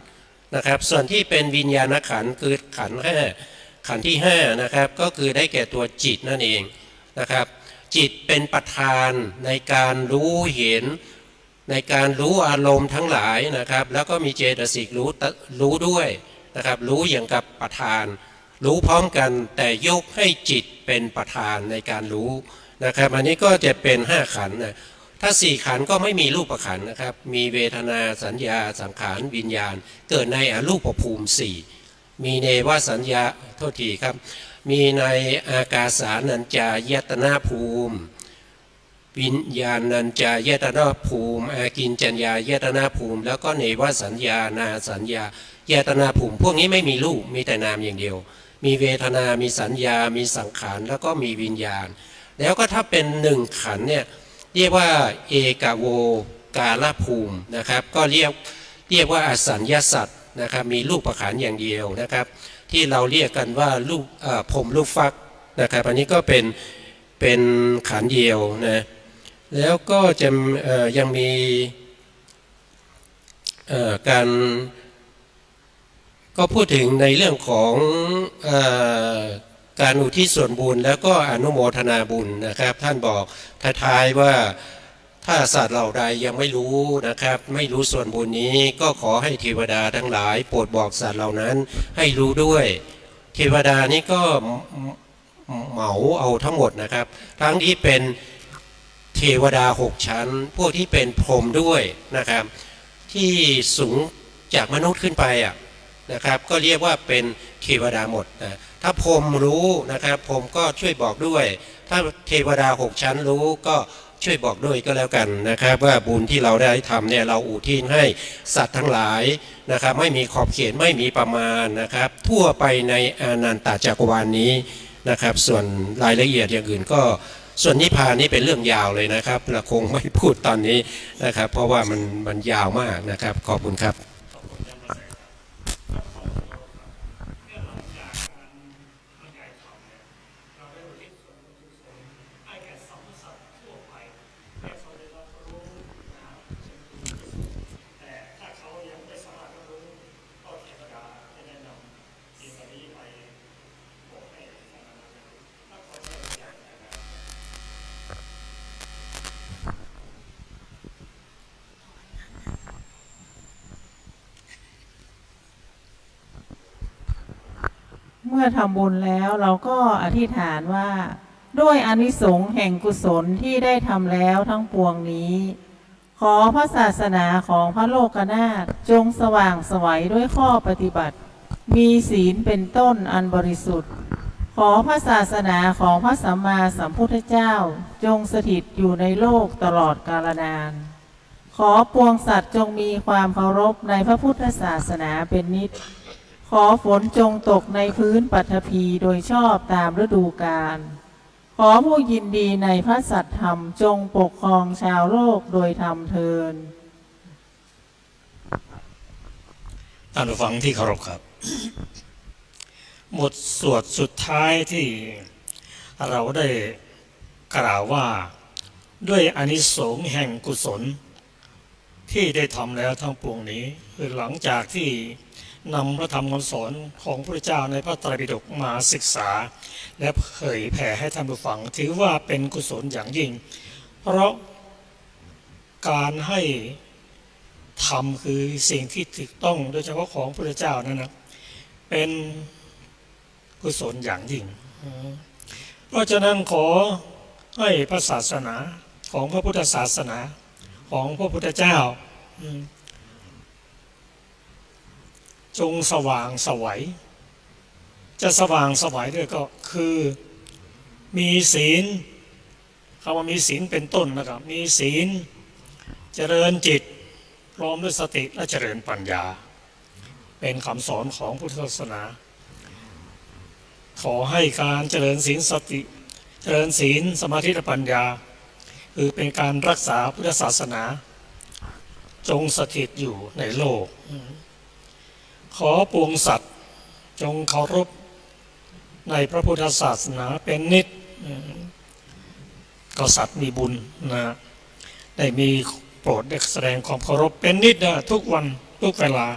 Speaker 1: นะครับส่วนที่เป็นวิญญาณขันธ์คือขันธ์ห้าขันธ์ที่5นะครับก็คือได้แก่ตัวจิตนั่นเองนะครับจิตเป็นประธานในการรู้เห็นในการรู้อารมณ์ทั้งหลายนะครับแล้วก็มีเจตสิกรู้ด้วยนะครับรู้อย่างกับประธานรู้พร้อมกันแต่ยกให้จิตเป็นประธานในการรู้นะครับอันนี้ก็จะเป็น5ขันธ์นะถ้า4ขันธ์ก็ไม่มีรูปขันธ์นะครับมีเวทนาสัญญาสังขารวิญญาณเกิดในอรูปภูมิ4มีเนวสัญญาโทษทีครับมีในอากาสานัญจายตนะภูมิวิญญาณัญจายตนะภูมิอากินจัญญายตนะภูมิแล้วก็เนวสัญญานาสัญญายตนะภูมิพวกนี้ไม่มีรูปมีแต่นามอย่างเดียวมีเวทนามีสัญญามีสังขารแล้วก็มีวิญญาณแล้วก็ถ้าเป็น1ขันธ์เนี่ยเรียกว่าเอกโวกาลภูมินะครับก็เรียกว่าอสัญญาสัตว์นะครับมีรูปขันธ์อย่างเดียวนะครับที่เราเรียกกันว่ารูปพรหมรูปฟักนะครับอันนี้ก็เป็นขันธ์เดียวนะแล้วก็จะยังมีการก็พูดถึงในเรื่องของการอุทิศส่วนบุญแล้วก็อนุโมทนาบุญนะครับท่านบอกท้ายๆว่าถ้าสัตว์เหล่าใดยังไม่รู้นะครับไม่รู้ส่วนบุญนี้ก็ขอให้เทวดาทั้งหลายโปรดบอกสัตว์เหล่านั้นให้รู้ด้วยเทวดานี้ก็เหมาเอาทั้งหมดนะครับทั้งที่เป็นเทวดา6ชั้นพวกที่เป็นพรหมด้วยนะครับที่สูงจากมนุษย์ขึ้นไปนะครับก็เรียกว่าเป็นเทวดาหมดนะถ้าพรหมรู้นะครับพรหมก็ช่วยบอกด้วยถ้าเทวดา6ชั้นรู้ก็ช่วยบอกด้วยก็แล้วกันนะครับว่าบุญที่เราได้ทำเนี่ยเราอุทิศให้สัตว์ทั้งหลายนะครับไม่มีขอบเขตไม่มีประมาณนะครับทั่วไปในอนันตจักรวาลนี้นะครับส่วนรายละเอียดอย่างอื่นก็ส่วนนิพพานนี่เป็นเรื่องยาวเลยนะครับเราคงไม่พูดตอนนี้นะครับเพราะว่ามันยาวมากนะครับขอบคุณครับ
Speaker 4: เมื่อทำบุญแล้วเราก็อธิษฐานว่าด้วยอานิสงส์แห่งกุศลที่ได้ทำแล้วทั้งปวงนี้ขอพระศาสนาของพระโลกนาถจงสว่างไสวด้วยข้อปฏิบัติมีศีลเป็นต้นอันบริสุทธิ์ขอพระศาสนาของพระสัมมาสัมพุทธเจ้าจงสถิตอยู่ในโลกตลอดกาลนานขอปวงสัตว์จงมีความเคารพในพระพุทธศาสนาเป็นนิจขอฝนจงตกในพื้นปัทภีโดยชอบตามฤดูกาลขอผู้ยินดีในพระสัตธรรมจงปกครองชาวโลกโดยธรรมเทิน
Speaker 2: ท่านผู้ฟังที่เคารพครับบทสวดสุดท้ายที่เราได้กล่าวว่าด้วยอานิสงส์แห่งกุศลที่ได้ทำแล้วทั้งปวงนี้คือหลังจากที่นำพระธรรมคำสอนของพระเจ้าในพระไตรปิฎกมาศึกษาและเผยแผ่ให้ท่านผู้ฟังถือว่าเป็นกุศลอย่างยิ่งเพราะการให้ธรรมคือสิ่งที่ถูกต้องโดยเฉพาะของพระเจ้านั้นนะเป็นกุศลอย่างยิ่งเพราะฉะนั้นขอให้พระศาสนาของพระพุทธศาสนาของพระพุทธเจ้าจงสว่างไสวจะสว่างไสวด้วยก็คือมีศีลคำว่ามีศีลเป็นต้นนะครับมีศีลเจริญจิตพร้อมด้วยสติและเจริญปัญญาเป็นคำสอนของพุทธศาสนาขอให้การเจริญศีลสติเจริญศีลสมาธิและปัญญา คือเป็นการรักษาพุทธศาสนาจงสถิตอยู่ในโลก ขอปวงสัตว์จงเคารพในพระพุทธศาสนาเป็นนิจก็สัตว์มีบุญนะได้มีโปรดได้แสดงความเคารพเป็นนิจนะทุกวันทุกเวลา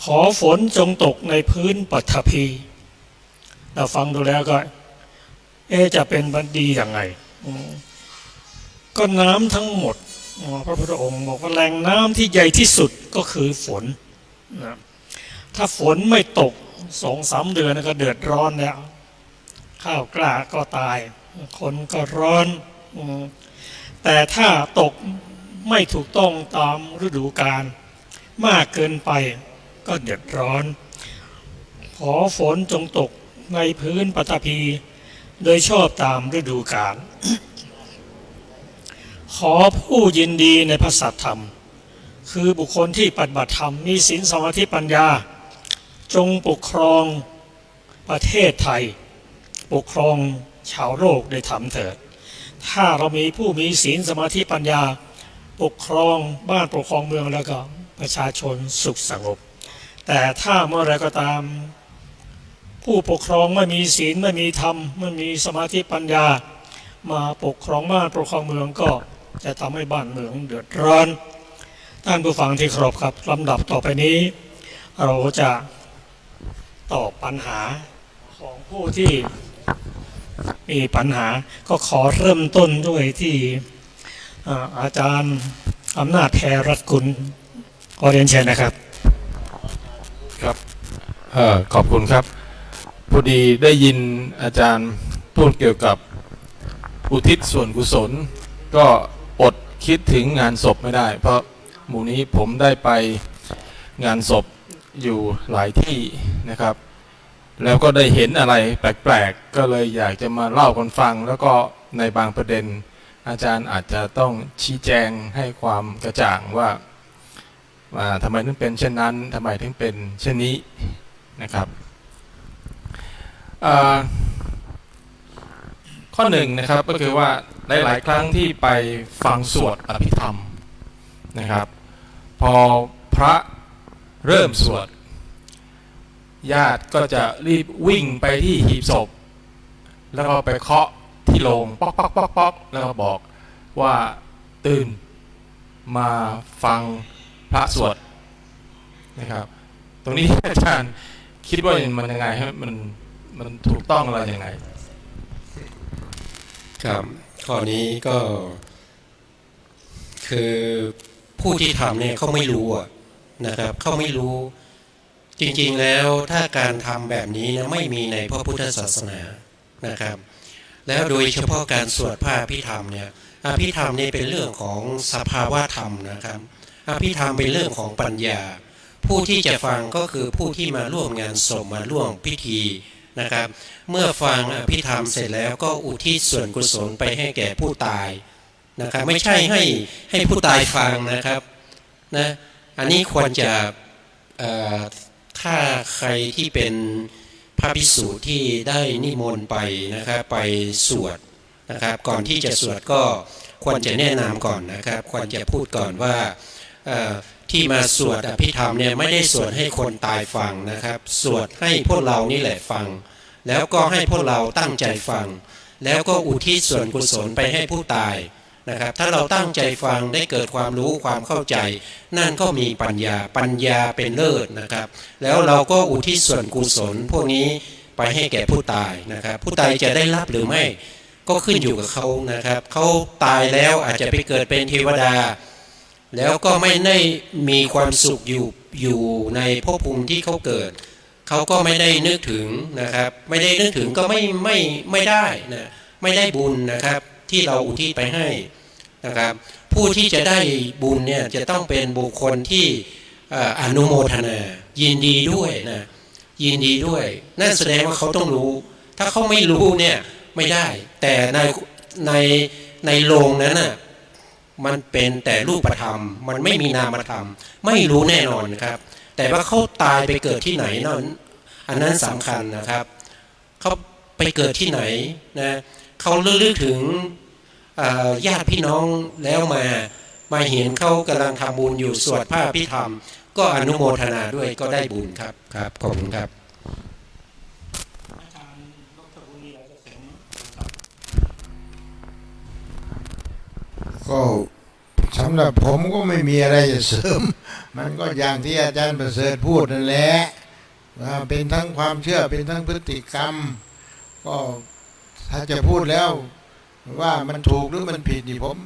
Speaker 2: ขอฝนจงตกในพื้นปฐพีเราฟังดูแล้วก็จะเป็นบัณฑีอย่างไงก็น้ำทั้งหมดพระพุทธองค์บอกว่าแหล่งน้ำที่ใหญ่ที่สุดก็คือฝนนะถ้าฝนไม่ตก2-3 เดือนก็เดือดร้อนแล้วข้าวกล้าก็ตายคนก็ร้อนแต่ถ้าตกไม่ถูกต้องตามฤดูกาลมากเกินไปก็เดือดร้อนขอฝนจงตกในพื้นปฐพีโดยชอบตามฤดูกาลขอผู้ยินดีในพระสัทธรรมคือบุคคลที่ปฏิบัติธรรมมีศีลสมาธิปัญญาจงปกครองประเทศไทยปกครองชาวโลกได้ทำเถิดถ้าเรามีผู้มีศีลสมาธิปัญญาปกครองบ้านปกครองเมืองแล้วก็ประชาชนสุขสงบแต่ถ้าเมื่อไรก็ตามผู้ปกครองไม่มีศีลไม่มีธรรมไม่มีสมาธิปัญญามาปกครองบ้านปกครองเมืองก็จะทำให้บ้านเมืองเดือดร้อนท่านผู้ฟังที่เคารพครับลำดับต่อไปนี้เราจะตอบปัญหาของผู้ที่มีปัญหาก็ขอเริ่มต้นด้วยที่อาจารย์อำนาจแพรรัตน์กุลขอเรียนเชิญนะครับ
Speaker 5: ครับขอบคุณครับพอดีได้ยินอาจารย์พูดเกี่ยวกับอุทิศส่วนกุศลก็อดคิดถึงงานศพไม่ได้เพราะหมู่นี้ผมได้ไปงานศพอยู่หลายที่นะครับแล้วก็ได้เห็นอะไรแปลกๆก็เลยอยากจะมาเล่ากันฟังแล้วก็ในบางประเด็นอาจารย์อาจจะต้องชี้แจงให้ความกระจ่างว่าทำไมถึงเป็นเช่นนั้นทำไมถึงเป็นเช่นนี้นะครับข้อหนึ่งนะครับก็คือว่าหลายๆครั้งที่ไปฟังสวดอภิธรรมนะครับพอพระเริ่มสวดญาติก็จะรีบวิ่งไปที่หีบศพแล้วก็ไปเคาะที่โลงป๊อกป๊อกป๊อกป๊อกแล้วก็บอกว่าตื่นมาฟังพระสวดนะครับตรงนี้อาจารย์คิดว่ามันยังไงให้มันถูกต้องอะไรยังไง
Speaker 1: ครับข้อนี้ก็คือผู้ที่ทำเนี่ยเขาไม่รู้นะครับเขาไม่รู้จริงๆแล้วถ้าการทำแบบนี้นะไม่มีในพระพุทธศาสนานะครับแล้วโดยเฉพาะการสวดพระอภิธรรมเนี่ยอภิธรรมนี่เป็นเรื่องของสภาวะธรรมนะครับอภิธรรมเป็นเรื่องของปัญญาผู้ที่จะฟังก็คือผู้ที่มาร่วมงานศพมาร่วมพิธีนะครับเมื่อฟังอภิธรรมเสร็จแล้วก็อุทิศส่วนกุศลไปให้แก่ผู้ตายนะครับไม่ใช่ให้ผู้ตายฟังนะครับนะอันนี้ควรจะถ้าใครที่เป็นพระภิกษุที่ได้นิมนต์ไปนะครับไปสวดนะครับก่อนที่จะสวดก็ควรจะแนะนำก่อนนะครับควรจะพูดก่อนว่าที่มาสวดอภิธรรมเนี่ยไม่ได้สวดให้คนตายฟังนะครับสวดให้พวกเรานี่แหละฟังแล้วก็ให้พวกเราตั้งใจฟังแล้วก็อุทิศส่วนกุศลไปให้ผู้ตายนะครับถ้าเราตั้งใจฟังได้เกิดความรู้ความเข้าใจนั่นก็มีปัญญาเป็นเลิศนะครับแล้วเราก็อุทิศส่วนกุศลพวกนี้ไปให้แก่ผู้ตายนะครับผู้ตายจะได้รับหรือไม่ก็ขึ้นอยู่กับเขานะครับเขาตายแล้วอาจจะไปเกิดเป็นเทวดาแล้วก็ไม่ได้มีความสุขอยู่ในภพภูมิที่เขาเกิดเขาก็ไม่ได้นึกถึงนะครับไม่ได้นึกถึงก็ไม่ได้นะไม่ได้บุญนะครับที่เราอุทิศไปให้นะครับผู้ที่จะได้บุญเนี่ยจะต้องเป็นบุคคลที่อนุโมทนายินดีด้วยนะยินดีด้วยนั่นแสดงว่าเขาต้องรู้ถ้าเขาไม่รู้เนี่ยไม่ได้แต่ในโลงนั้นน่ะมันเป็นแต่รูปธรรมมันไม่มีนามธรรมไม่รู้แน่นอนครับแต่ว่าเขาตายไปเกิดที่ไหนนั่นอันนั้นสำคัญนะครับเขาไปเกิดที่ไหนนะเขาลึกถึง ญาติพี่น้องแล้วมาเห็นเขากำลังทำบุญอยู่สวดพระพิธรรมก็อนุโมทนาด้วยก็ได้บุญครับครับขอบคุณครับ
Speaker 6: ก็สำหรับผมก็ไม่มีอะไรจะเสริม มันก็อย่างที่อาจารย์ประเสริฐพูดนั่นแหละเป็นทั้งความเชื่อเป็นทั้งพฤติกรรม ก็ถ้าจะพูดแล้วว่ามันถูกหรือมันผิดนี่ผม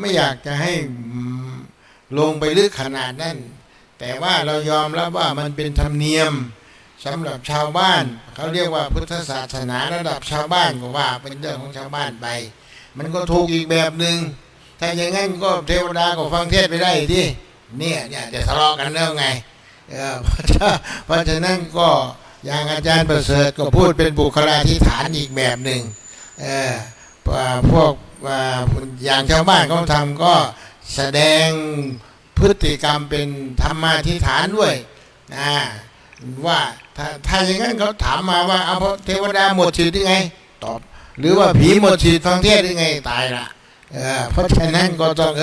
Speaker 6: ไม่อยากจะให้ลงไปลึกขนาดนั้นแต่ว่าเรายอมรับว่ามันเป็นธรรมเนียมสำหรับชาวบ้านเขาเรียกว่าพุทธศาสนาระดับชาวบ้านก็ว่าเป็นเรื่องของชาวบ้านไปมันก็ถูกอีกแบบหนึ่งถ้าอย่างงั้นก็เทวดาก็ฟังเทศไปได้ที่เนี่ยจะทะเลาะกันแล้วไงเพราะฉะนั้นก็อย่างอาจารย์ประเสริฐก็พูดเป็นบุคลาธิฐานอีกแบบหนึ่งพวกอย่างชาวบ้านเขาทำก็แสดงพฤติกรรมเป็นธรรมาธิฐานด้วยว่าถ้าอย่างนั้นเขาถามมาว่าเอาเทวดาหมดสิทธิ์ยังไงตอบหรือว่าผีหมดสิทธิ์ฟังเทศยังไงตายละเพราะฉะนั้นก็ต้อง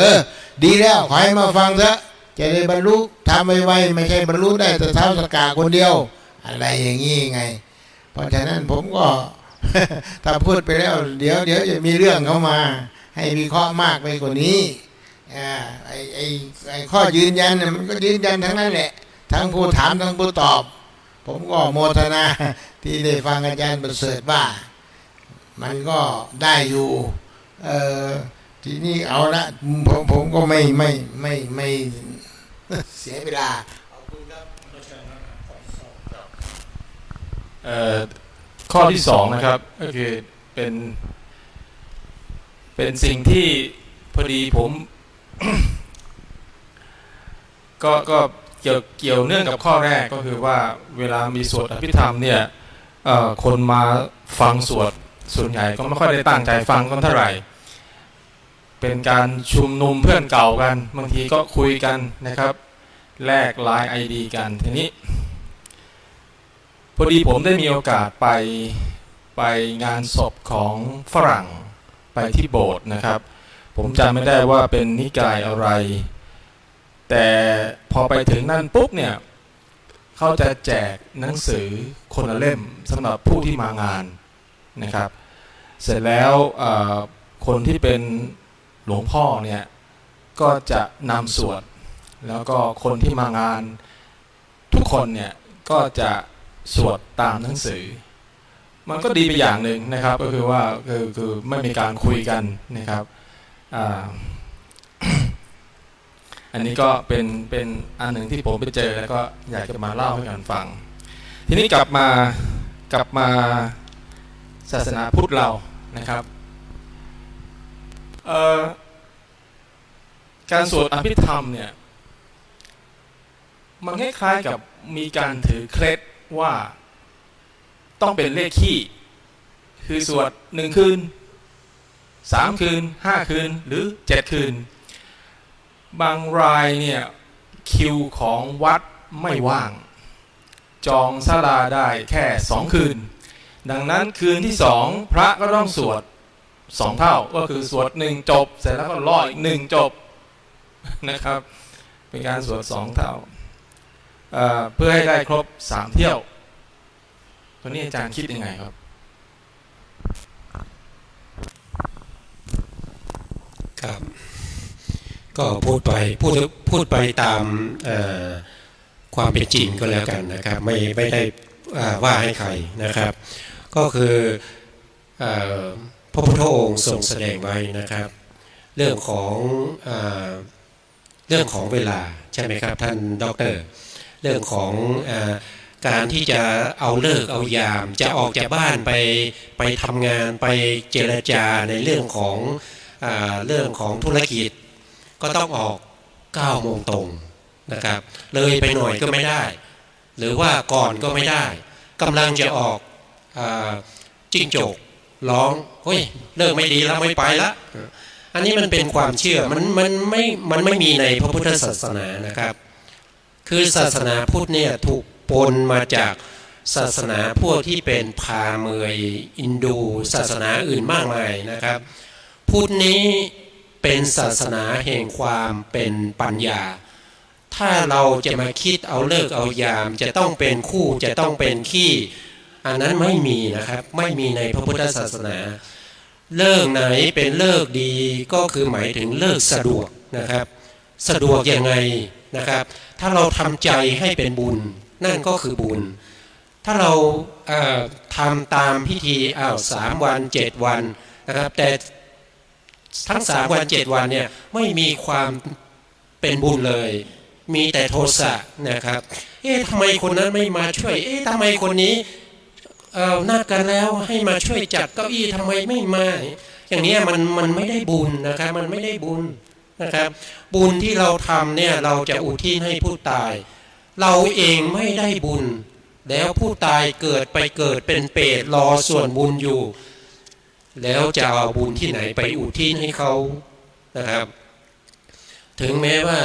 Speaker 6: ดีแล้วขอให้มาฟังเถอะจะได้บรรลุทำไวๆไม่ใช่บรรลุได้แต่เท้าสกาคนเดียวอะไรอย่างนี้ไงเพราะฉะนั้นผมก็ ถ้าพูดไปแล้วเดี๋ยวจะมีเรื่องเข้ามาให้มีข้อมากไปกว่านี้ไอ้ข้อยืนยันมันก็ยืนยันทั้งนั้นแหละทั้งผู้ถามทั้งผู้ตอบผมก็โมทนาที่ได้ฟังอาจารย์ประเสริฐว่ามันก็ได้อยู่ทีนี้เอาละผมก็ไม่เสียเวลา
Speaker 5: ข้อที่2นะครับก็คือเป็นสิ่งที่พอดีผม ก็เกี่ยวเนื่องกับข้อแรกก็คือว่าเวลามีสวดอภิธรรมเนี่ยคนมาฟังสวดส่วนใหญ่ก็ไม่ค่อยได้ตั้งใจฟังกันเท่าไหร่เป็นการชุมนุมเพื่อนเก่ากันบางทีก็คุยกันนะครับแลกไลน์ ID กันทีนี้พอดีผมได้มีโอกาสไปงานศพของฝรั่งไปที่โบสถ์นะครับผมจำไม่ได้ว่าเป็นนิกายอะไรแต่พอไปถึงนั่นปุ๊บเนี่ยเขาจะแจกหนังสือคนละเล่มสำหรับผู้ที่มางานนะครับเสร็จแล้วคนที่เป็นหลวงพ่อเนี่ยก็จะนำสวดแล้วก็คนที่มางานทุกคนเนี่ยก็จะสวดตามหนังสือมันก็ดีไปอย่างหนึ่งนะครับก็คือว่าคือไม่มีการคุยกันนะครับอันนี้ก็เป็นอันหนึ่งที่ผมไปเจอแล้วก็อยากจะมาเล่าให้กันฟังทีนี้กลับมาศาสนาพุทธเรานะครับการสวดอภิธรรมเนี่ยมันคล้ายๆกับมีการถือเคล็ดว่าต้องเป็นเลขคี่คือสวด1 คืน3 คืน5 คืนหรือ7 คืนบางรายเนี่ยคิวของวัดไม่ว่างจองศาลาได้แค่2 คืนดังนั้นคืนที่2พระก็ต้องสวด2 เท่าก็คือสวด1 จบเสร็จแล้วก็รออีก1 จบนะครับเป็นการสวด2 เท่าเพื่อให้ได้ครบ3 เที่ยวตัวนี้อาจารย์คิดยังไงครับ
Speaker 1: ครับก็พูดไปตามความเป็นจริงก็แล้วกันนะครับไม่ได้ว่าให้ใครนะครับก็คือพระพุทธองค์ทรงแสดงไว้นะครับเรื่องของเวลาใช่ไหมครับท่านด็อกเตอร์เรื่องของการที่จะเอาเลิกเอายามจะออกจากบ้านไปทำงานไปเจรจาในเรื่องของธุรกิจก็ต้องออก9 โมงตรงนะครับเลยไปหน่อยก็ไม่ได้หรือว่าก่อนก็ไม่ได้กำลังจะออกจิ้งจกร้องเฮ้ยเลิกไม่ดีแล้วไม่ไปละอันนี้มันเป็นความเชื่อมันไม่มีในพระพุทธศาสนานะครับคือศาสนาพุทธเนี่ยถูกปนมาจากศาสนาพวกที่เป็นพราหมณ์อินดูศาสนาอื่นมากมายนะครับพ พุทธนี้เป็นศาสนาแห่งความเป็นปัญญาถ้าเราจะมาคิดเอาเลิกเอายามจะต้องเป็นคู่จะต้องเป็นขี้อันนั้นไม่มีนะครับไม่มีในพระพุทธศาสนาเลิกไหนเป็นเลิกดีก็คือหมายถึงเลิกสะดวกนะครับสะดวกยังไงนะครับถ้าเราทำใจให้เป็นบุญนั่นก็คือบุญถ้าเราทำตามพิธี3 วัน 7 วันนะครับแต่ทั้ง3 วัน 7 วันเนี่ยไม่มีความเป็นบุญเลยมีแต่โทสะนะครับทำไมคนนั้นไม่มาช่วยทำไมคนนี้นัดกันแล้วให้มาช่วยจัดเก้าอี้ทำไมไม่มาอย่างนี้มันไม่ได้บุญนะครับมันไม่ได้บุญนะครับบุญที่เราทำเนี่ยเราจะอุทิศให้ผู้ตายเราเองไม่ได้บุญแล้วผู้ตายเกิดเป็นเปรตรอส่วนบุญอยู่แล้วจะเอาบุญที่ไหนไปอุทิศให้เขานะครับถึงแม้ว่า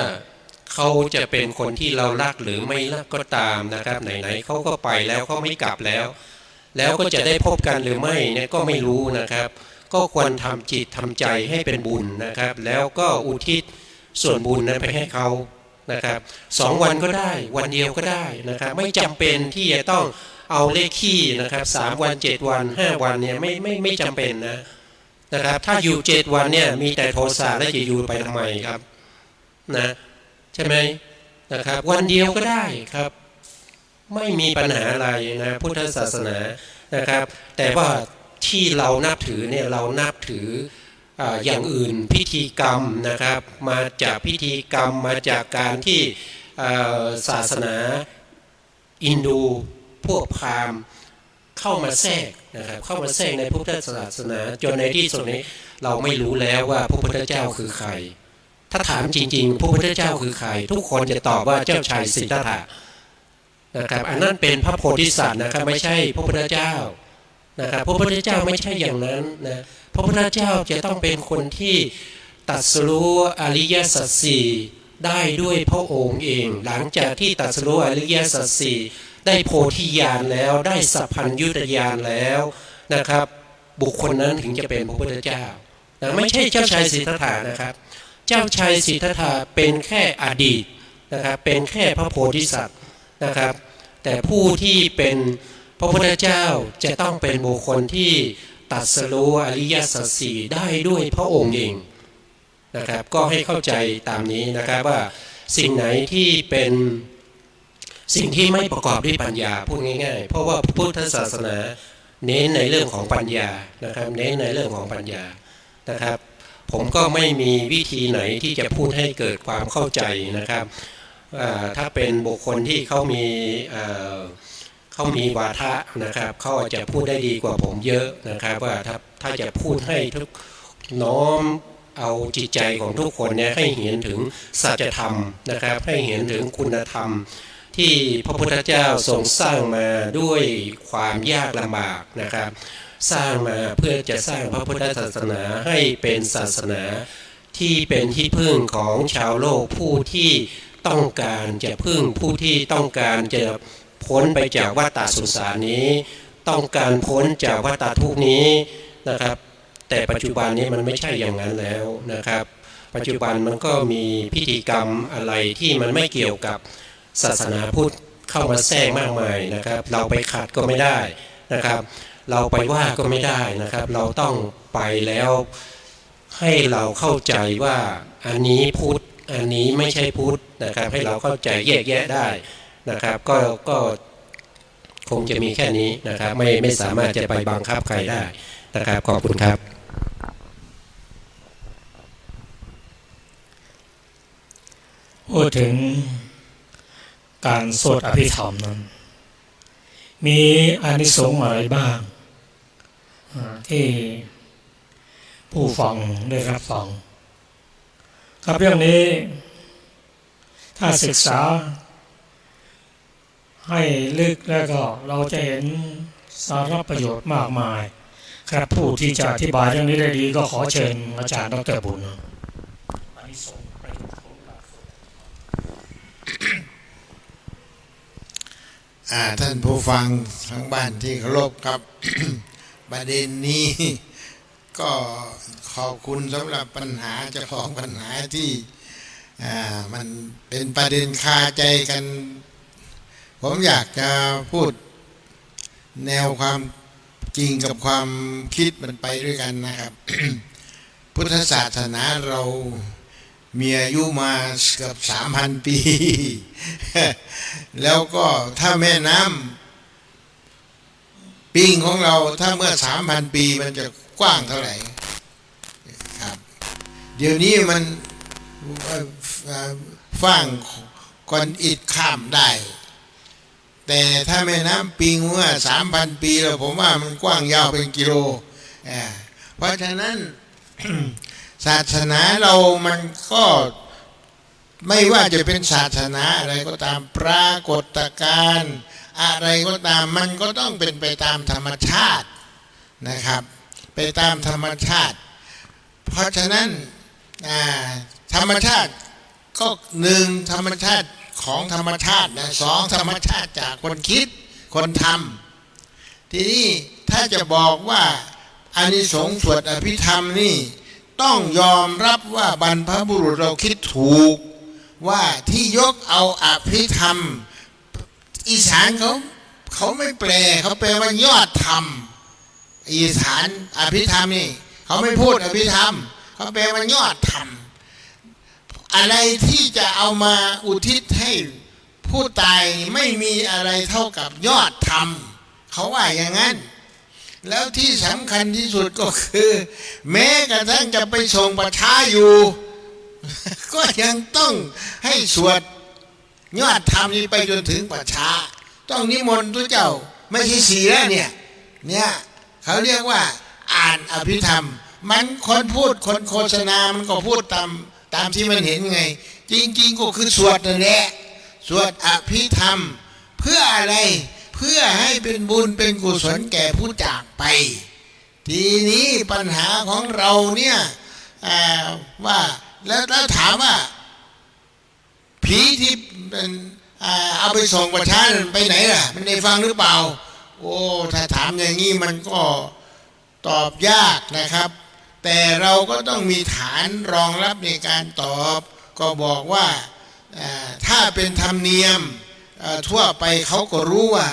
Speaker 1: เขาจะเป็นคนที่เรารักหรือไม่รักก็ตามนะครับไหนๆเขาก็ไปแล้วเขาไม่กลับแล้วก็จะได้พบกันหรือไม่เนี่ยก็ไม่รู้นะครับก็ควรทำจิตทำใจให้เป็นบุญนะครับแล้วก็อุทิศส่วนบุญนั้นไปให้เขานะครับ2 วันก็ได้วันเดียวก็ได้นะครับไม่จำเป็นที่จะต้องเอาเลขขี้นะครับ3 วัน 7 วัน 5 วันเนี่ยไม่จำเป็นนะครับถ้าอยู่7 วันเนี่ยมีแต่โทสะแล้วจะอยู่ไปทำไมครับนะใช่ไหมนะครับวันเดียวก็ได้ครับไม่มีปัญหาอะไรนะพุทธศาสนานะครับแต่ว่าที่เรานับถือเนี่ยเรานับถืออย่างอื่นพิธีกรรมนะครับมาจากพิธีกรรมมาจากการที่ศาสนาอินดูพวกพราหมณ์เข้ามาแทรกนะครับเข้ามาแทรกในพุทธศาสนาจนในที่สุดนี้เราไม่รู้แล้วว่าพระพุทธเจ้าคือใครถ้าถามจริงๆพระพุทธเจ้าคือใครทุกคนจะตอบว่าเจ้าชายสิทธัตถะนะครับอันนั้นเป็นพระโพธิสัตว์นะครับไม่ใช่พระพุทธเจ้านะครับพระพุทธเจ้าไม่ใช่อย่างนั้นนะพระพุทธเจ้าจะต้องเป็นคนที่ตรัสรู้อริยสัจสี่ได้ด้วยพระองค์เองหลังจากที่ตรัสรู้อริยสัจสี่ได้โพธิญาณแล้วได้สัพพัญญุตญาณแล้วนะครับบุคคลนั้นถึงจะเป็นพระพุทธเจ้านะไม่ใช่เจ้าชายสิทธัตถะนะครับเจ้าชายสิทธัตถะเป็นแค่อดีตนะครับเป็นแค่พระโพธิสัตว์นะครับแต่ผู้ที่เป็นพระพุทธเจ้าจะต้องเป็นบุคคลที่ตรัสรู้อริยสัจสี่ได้ด้วยพระองค์เองนะครับก็ให้เข้าใจตามนี้นะครับว่าสิ่งไหนที่เป็นสิ่งที่ไม่ประกอบด้วยปัญญาพูดง่ายๆเพราะว่าพุทธศาสนาเน้นในเรื่องของปัญญานะครับเน้นในเรื่องของปัญญานะครับผมก็ไม่มีวิธีไหนที่จะพูดให้เกิดความเข้าใจนะครับถ้าเป็นบุคคลที่เขามีวาทะนะครับเขาอาจจะพูดได้ดีกว่าผมเยอะนะครับว่าถ้าจะพูดให้ทุกน้อมเอาจิตใจของทุกคนเนี่ยให้เห็นถึงสัจธรรมนะครับให้เห็นถึงคุณธรรมที่พระพุทธเจ้าทรงสร้างมาด้วยความยากลำบากนะครับสร้างมาเพื่อจะสร้างพระพุทธศาสนาให้เป็นศาสนาที่เป็นที่พึ่งของชาวโลกผู้ที่ต้องการจะพึ่งผู้ที่ต้องการจะพ้นไปจากวัฏฏะสงสารนี้ต้องการพ้นจากวัฏฏะทุกข์นี้นะครับแต่ปัจจุบันนี้มันไม่ใช่อย่างนั้นแล้วนะครับปัจจุบันมันก็มีพิธีกรรมอะไรที่มันไม่เกี่ยวกับศาสนาพุทธเข้ามาแทรกมากมายนะครับเราไปขัดก็ไม่ได้นะครับเราไปว่าก็ไม่ได้นะครับเราต้องไปแล้วให้เราเข้าใจว่าอันนี้พุทธอันนี้ไม่ใช่พุทธนะครับให้เราเข้าใจแยกแยะได้นะครับก็คงจะมีแค่นี้นะครับไม่สามารถจะไปบังคับใครได้นะครับขอบคุณครับ
Speaker 2: พูดถึงการสวดอภิธรรมนั้นมีอานิสงส์อะไรบ้างที่ผู้ฟังได้รับฟังครับเรื่องนี้ถ้าศึกษาให้ลึกแล้วก็เราจะเห็นสาระประโยชน์มากมายครับผู้ที่จะอธิบายเรื่องนี้ได้ดีก็ขอเชิญอาจารย์ดร.บุญ
Speaker 6: ท่านผู้ฟังทั้งบ้านที่เคารพครับ ประเด็นนี้ ก็ขอบคุณสำหรับปัญหาเจ้าของปัญหาที่มันเป็นประเด็นคาใจกัน ผมอยากจะพูดแนวความจริงกับความคิดมันไปด้วยกันนะครับ พุทธศาสนาเรามีอายุมาเกือบ 3,000 ปี แล้วก็ถ้าแม่น้ำปิงของเราถ้าเมื่อ 3,000 ปีมันจะกว้างเท่าไหร่ครับเดี๋ยวนี้มันฟังก้อนอิฐข้ามได้แต่ถ้าแม่น้ำปิงเมื่อ 3,000 ปีแล้วผมว่ามันกว้างยาวเป็นกิโลเพราะฉะนั้น ศาสนาเรามันก็ไม่ว่าจะเป็นศาสนาอะไรก็ตามปรากฏการณ์อะไรก็ตามมันก็ต้องเป็นไปตามธรรมชาตินะครับไปตามธรรมชาติเพราะฉะนั้นธรรมชาติก็หนึ่งธรรมชาติของธรรมชาตินะสองธรรมชาติจากคนคิดคนทำทีนี้ถ้าจะบอกว่าอานิสงส์สวดอภิธรรมนี่ต้องยอมรับว่าบรรพบุรุษเราคิดถูกว่าที่ยกเอาอภิธรรมอีสานเขาไม่แปลเขาแปลว่ายอดธรรมอีสานอภิธรรมนี่เขาไม่พูดอภิธรรมเขาแปลว่ายอดธรรมอะไรที่จะเอามาอุทิศให้ผู้ตายไม่มีอะไรเท่ากับยอดธรรมเขาว่าอย่างนั้นแล้วที่สำคัญที่สุดก็คือแม้กระทั่งจะไปส่งประชาอยู่ ก็ยังต้องให้สวดยอดธรรมนี้ไปจนถึงประชาต้องนิมนต์ทุกเจ้าไม่ใช่เสียเนี่ยเขาเรียกว่าอ่านอภิธรรมมันคนพูดคนโฆษณามันก็พูดตามที่มันเห็นไงจริงๆก็คือสวดนั่นแหละสวดอภิธรรมเพื่ออะไรเพื่อให้เป็นบุญเป็นกุศลแก่ผู้จากไปทีนี้ปัญหาของเราเนี่ยว่าแล้วถามว่าผีที่เป็นเอาไปส่งประชาชนไปไหนล่ะมันได้ฟังหรือเปล่าโอ้ถ้าถามอย่างนี้มันก็ตอบยากนะครับแต่เราก็ต้องมีฐานรองรับในการตอบก็บอกว่าถ้าเป็นธรรมเนียมทั่วไปเขาก็รู้ว่า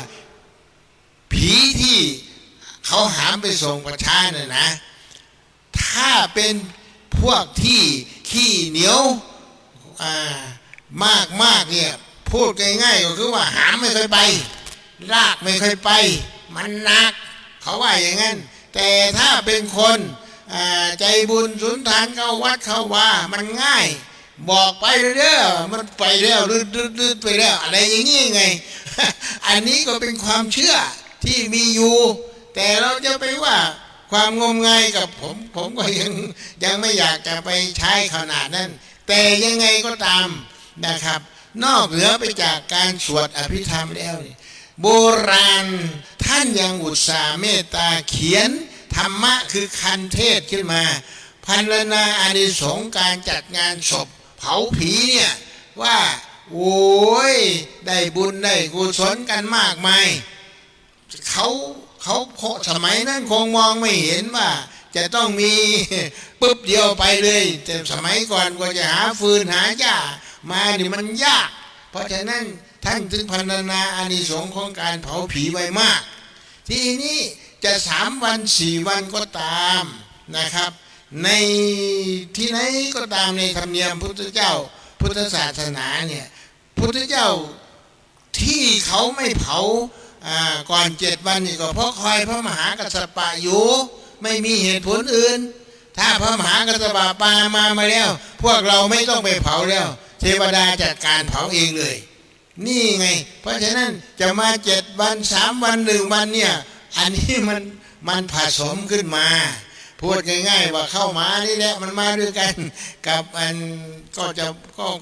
Speaker 6: ผีที่เขาหามไปส่งประชาชนนะถ้าเป็นพวกที่ขี้เหนียวมากเนี่ยพูดง่ายๆก็คือว่าหามไม่เคยไปลากไม่เคยไปมันหนักเขาว่าอย่างนั้นแต่ถ้าเป็นคนใจบุญสุนทานเข้าวัดเข้าว่ามันง่ายบอกไปเรื่อยๆมันไปแล้วดืดไปแล้วอะไรอย่างนี้ไง อันนี้ก็เป็นความเชื่อที่มีอยู่แต่เราจะไปว่าความงมงายกับผมก็ยังไม่อยากจะไปใช้ขนาดนั้นแต่ยังไงก็ตามนะครับนอกเหนือไปจากการสวดอภิธรรมแล้วโบราณท่านยังอุตส่าห์เมตตาเขียนธรรมะคือคันเทศขึ้นมาพรรณนาอานิสงส์การจัดงานศพเผาผีเนี่ยว่าโอ้ยได้บุญได้กุศลกันมากมายเขาสมัยนั้นคงมองไม่เห็นว่าจะต้องมีปุ๊บเดียวไปเลยแต่สมัยก่อนก็จะหาฟืนหาหญ้ามานี่มันยากเพราะฉะนั้นท่านถึงพรรณนาอานิสงส์ของการเผาผีไว้มากทีนี้จะ3 วัน4 วันก็ตามนะครับในที่ไหนก็ตามในธรรมเนียมพุทธเจ้าพุทธศาสนาเนี่ยพุทธเจ้าที่เขาไม่เผาก่อน7 วันนี่ก็เพราะคอยพระมหากัสสปะอยู่ไม่มีเหตุผลอื่นถ้าพระมหากัสสปะปามาแล้วพวกเราไม่ต้องไปเผาแล้วเทวดาจัดการเผาเองเลยนี่ไงเพราะฉะนั้นจะมา7 วัน3 วัน1 วันเนี่ยอันนี้มันผสมขึ้นมาพูดง่ายๆว่าเข้ามานี่แหละมันมาด้วยกันกับอัน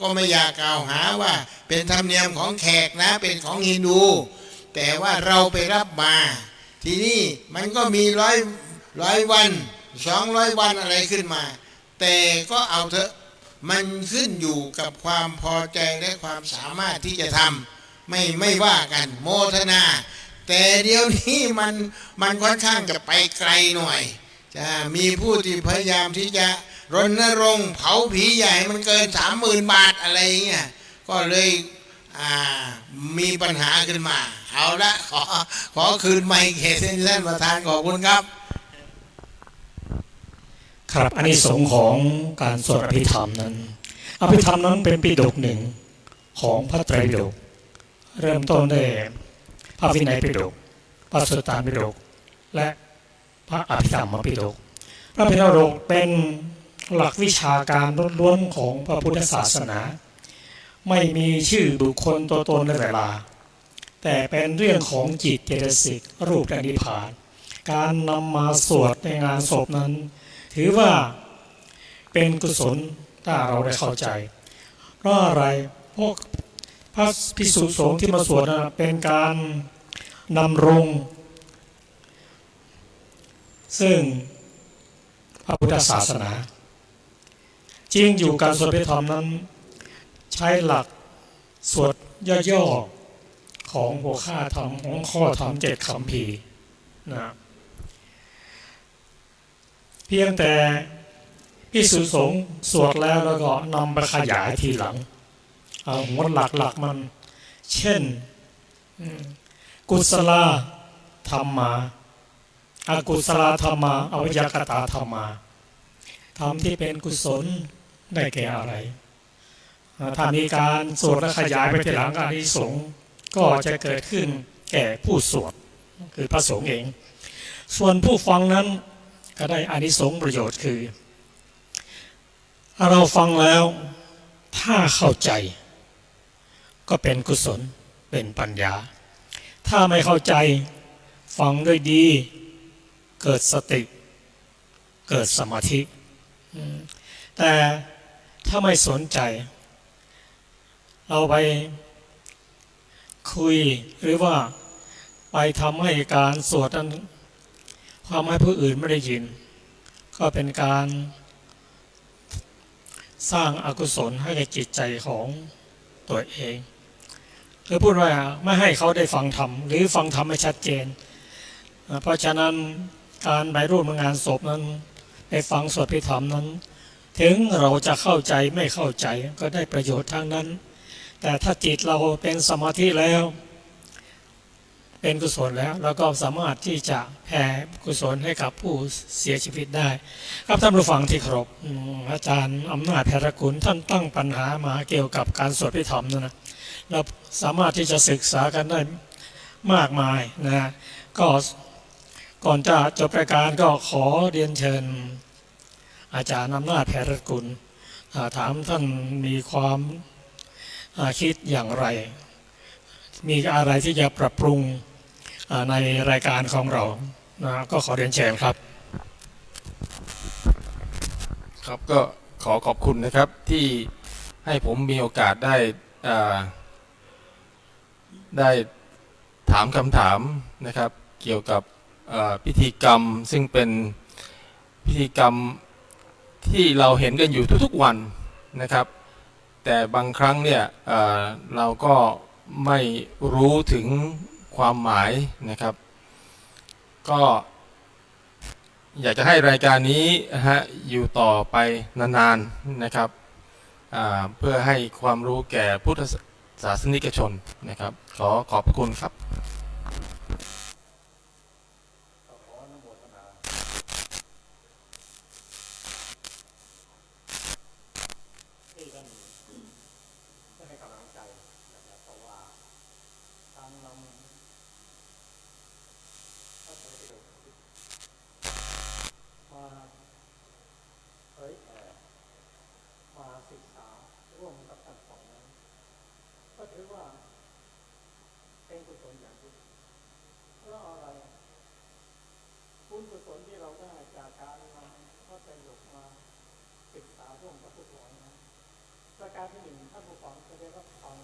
Speaker 6: ก็ไม่อยากกล่าวหาว่าเป็นธรรมเนียมของแขกนะเป็นของฮินดูแต่ว่าเราไปรับมาทีนี้มันก็มี100 วัน200 วันอะไรขึ้นมาแต่ก็เอาเถอะมันขึ้นอยู่กับความพอใจและความสามารถที่จะทำไม่ว่ากันโมทนาแต่เดี๋ยวนี้มันค่อนข้างจะไปไกลหน่อย จะมีผู้ที่พยายามที่จะรณรงค์เผาผีใหญ่มันเกิน 30,000 บาทอะไรเงี้ยก็เลยมีปัญหาขึ้นมาเอาละขอคืนไมค์เขตเส้นท่านประธานขอบคุณครับ
Speaker 2: ครับอานิสงส์ของการสวดอภิธรรมนั้นอภิธรรมนั้นเป็นปิฎกหนึ่งของพระไตรปิฎกเริ่มต้นด้วยพระวินัยปิฎกพระสุตตานปิฎกและพระอภิธรรมปิฎกพระอภิธรรมปิฎกเป็นหลักวิชาการล้วนๆของพระพุทธศาสนาไม่มีชื่อบุคคลตัวตนและเวลาแต่เป็นเรื่องของจิตเจตสิกรูปและนิพพานการนำมาสวดในงานศพนั้นถือว่าเป็นกุศลถ้าเราได้เข้าใจเพราะอะไรพวกพระภิกษุสงฆ์ที่มาสวดเป็นการนำรงซึ่งพระพุทธศาสนาจริงอยู่การสวดอภิธรรมนั้นใช้หลักสวดย่อๆของหัวข้าธรรมของข้อธรรม7 คัมภีร์นะเพียงแต่ภิกษุสงฆ์สวดแล้วก็นำไปขยายทีหลังหัวหลักมันเช่นกุศลธรรมาอกุศลธรรมาอวิยกตาธรรมาธรรมที่เป็นกุศลได้แก่อะไรถ้ามีการสวดและขยายไปทีหลังอานิสงส์ก็จะเกิดขึ้นแก่ผู้สวดคือพระสงฆ์เองส่วนผู้ฟังนั้นก็ได้อานิสงส์ประโยชน์คือเราฟังแล้วถ้าเข้าใจก็เป็นกุศลเป็นปัญญาถ้าไม่เข้าใจฟังด้วยดีเกิดสติเกิดสมาธิแต่ถ้าไม่สนใจเราไปคุยหรือว่าไปทำให้การสวดนั้นความให้ผู้อื่นไม่ได้ยินก็เป็นการสร้างอกุศลให้กับจิตใจของตัวเองหรือพูดว่าไม่ให้เขาได้ฟังธรรมหรือฟังธรรมไม่ชัดเจนเพราะฉะนั้นการไปร่วมงานศพนั้นไปฟังสวดอภิธรรมนั้นถึงเราจะเข้าใจไม่เข้าใจก็ได้ประโยชน์ทั้งนั้นแต่ถ้าจิตเราเป็นสมาธิแล้วเป็นกุศลแล้วเราก็สามารถที่จะแผ่กุศลให้กับผู้เสียชีวิตได้ครับท่านผู้ฟังที่เคารพอาจารย์อำนาจแพรกุลท่านตั้งปัญหามาเกี่ยวกับการสวดอภิธรรมนะเราสามารถที่จะศึกษากันได้มากมายนะก็ก่อนจะจบรายการก็ขอเรียนเชิญอาจารย์อำนาจแพรกุลถามท่านมีความคิดอย่างไรมีอะไรที่จะปรับปรุงในรายการของเรานะก็ขอเรียนเชิญครับ
Speaker 5: ครับก็ขอขอบคุณนะครับที่ให้ผมมีโอกาสได้ถามคำถามนะครับเกี่ยวกับพิธีกรรมซึ่งเป็นพิธีกรรมที่เราเห็นกันอยู่ทุกๆวันนะครับแต่บางครั้งเนี่ยเราก็ไม่รู้ถึงความหมายนะครับก็อยากจะให้รายการนี้อยู่ต่อไปนานๆนะครับเพื่อให้ความรู้แก่พุทธศาสนิกชนนะครับขอขอบคุณครับ
Speaker 2: การที่หนึ่งท่านผู้ฟังจะได้รับฟัง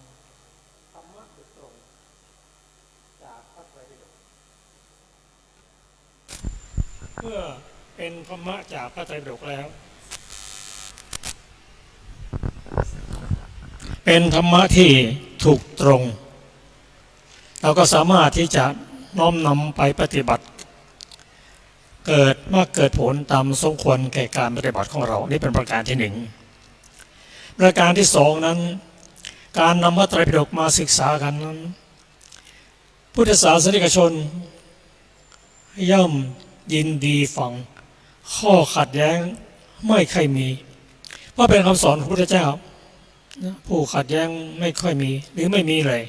Speaker 2: ธรรมะโดยตรงจากพระไตรปิฎกเมื่อเป็นธรรมะจากพระไตรปิฎกแล้วเป็นธรรมะที่ถูกตรงเราก็สามารถที่จะน้อมนำไปปฏิบัติ เกิดมาเกิดผลตามสมควรแก่การปฏิบัติของเรานี่เป็นประการที่หนึ่งประการที่สองนั้นการนำพระไตรปิฎกมาศึกษากันนั้นพุทธศาสนิกชนย่อมยินดีฟังข้อขัดแย้งไม่เคยมีเพราะเป็นคำสอนของพระพุทธเจ้าผู้ขัดแย้งไม่ค่อยมีหรือไม่มีเลย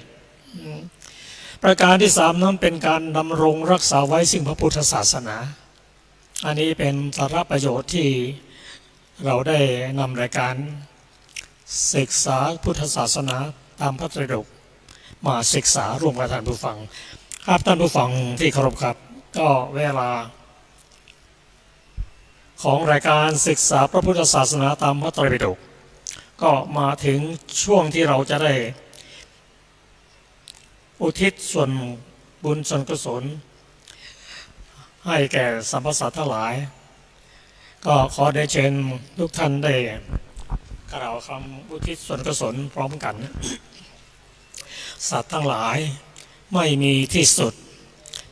Speaker 2: ประการที่สามนั้นเป็นการดำรงรักษาไว้ซึ่งพระพุทธศาสนาอันนี้เป็นสาระประโยชน์ที่เราได้นำรายการศึกษาพุทธศาสนาตามพระไตรปิฎกมาศึกษาร่วมกับท่านผู้ฟังครับท่านผู้ฟังที่เคารพครับก็เวลาของรายการศึกษาพระพุทธศาสนาตามพระไตรปิฎกก็มาถึงช่วงที่เราจะได้อุทิศส่วนบุญส่วนกุศลให้แก่สรรพสัตว์ทั้งหลายก็ขอได้เชิญทุกท่านได้กล่าวคำอุทิศส่วนกุศลพร้อมกันสัตว์ทั้งหลายไม่มีที่สุด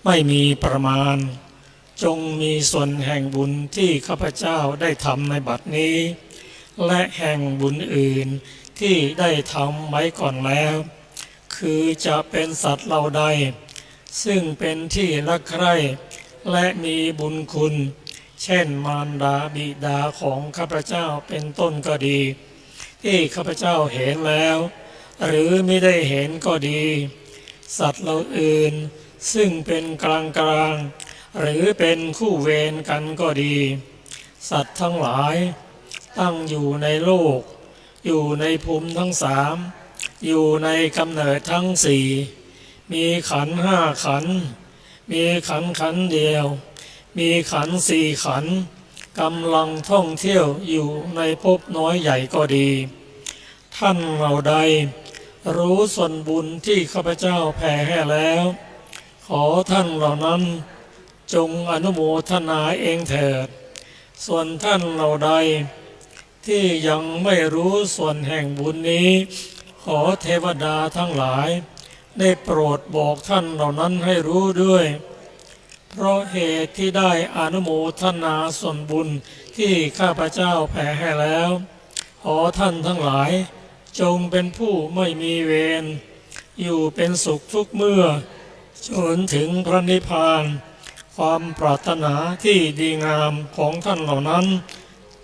Speaker 2: ไม่มีประมาณจงมีส่วนแห่งบุญที่ข้าพเจ้าได้ทำในบัดนี้และแห่งบุญอื่นที่ได้ทำไว้ก่อนแล้วคือจะเป็นสัตว์เหล่าใดซึ่งเป็นที่รักใคร่และมีบุญคุณเช่นมารดาบิดาของข้าพเจ้าเป็นต้นก็ดีที่ข้าพเจ้าเห็นแล้วหรือไม่ได้เห็นก็ดีสัตว์เหล่าอื่นซึ่งเป็นกลางหรือเป็นคู่เวรกันก็ดีสัตว์ทั้งหลายตั้งอยู่ในโลกอยู่ในภูมิทั้งสามอยู่ในกำเนิดทั้งสี่มีขันธ์ห้าขันธ์มีขันธ์เดียวมีขันธ์สี่ขันธ์กำลังท่องเที่ยวอยู่ในภพน้อยใหญ่ก็ดีท่านเหล่าใดรู้ส่วนบุญที่ข้าพเจ้าแผ่ให้แล้วขอท่านเหล่านั้นจงอนุโมทนาเองเถิดส่วนท่านเหล่าใดที่ยังไม่รู้ส่วนแห่งบุญนี้ขอเทวดาทั้งหลายได้โปรดบอกท่านเหล่านั้นให้รู้ด้วยเพราะเหตุที่ได้อนุโมทนาส่วนบุญที่ข้าพเจ้าแผ่ให้แล้วขอท่านทั้งหลายจงเป็นผู้ไม่มีเวรอยู่เป็นสุขทุกเมื่อจนถึงพระนิพพานความปรารถนาที่ดีงามของท่านเหล่านั้น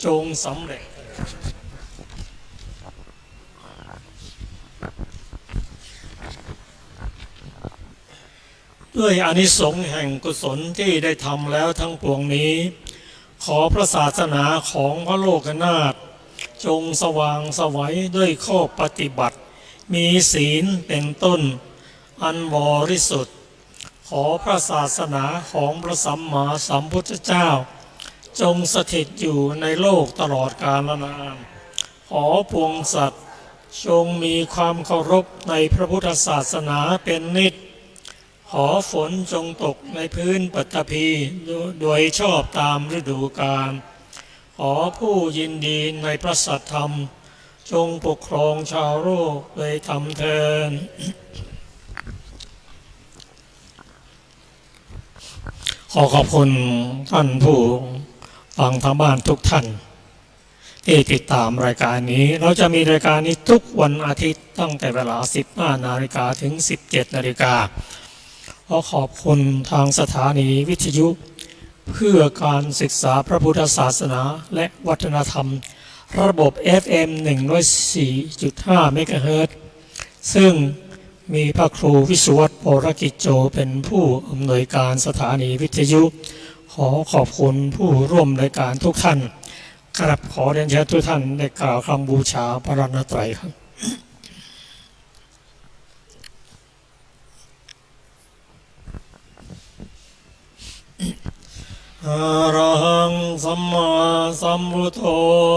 Speaker 2: จงสำเร็จด้วยอานิสงส์แห่งกุศลที่ได้ทำแล้วทั้งปวงนี้ขอพระศาสนาของพระโลกนาถจงสว่างไสวด้วยข้อปฏิบัติมีศีลเป็นต้นอันบริสุทธิ์ขอพระศาสนาของพระสัมมาสัมพุทธเจ้าจงสถิตอยู่ในโลกตลอดกาลนานขอปวงสัตว์จงมีความเคารพในพระพุทธศาสนาเป็นนิจขอฝนจงตกในพื้นปฐพีโดยชอบตามฤดูกาลขอผู้ยินดีในพระสัทธรรมจงปกครองชาวโลกโดยธรรมเทินขอขอบคุณท่านผู้ฟังทางบ้านทุกท่านที่ติดตามรายการนี้เราจะมีรายการนี้ทุกวันอาทิตย์ตั้งแต่เวลา 15 นาฬิกาถึง 17 นาฬิกาขอขอบคุณทางสถานีวิทยุเพื่อการศึกษาพระพุทธศาสนาและวัฒนธรรมระบบ FM 104.5 เมกะเฮิรตซ์ซึ่งมีพระครูวิสุวัฒน์โพรกิจโจเป็นผู้อำนวยการสถานีวิทยุขอขอบคุณผู้ร่วมรายการทุกท่านครับขอเรียนเชิญทุกท่านได้กล่าวคำบูชาพระรัตนตรัยครับอะระหังสัมมาสัมพุทโธ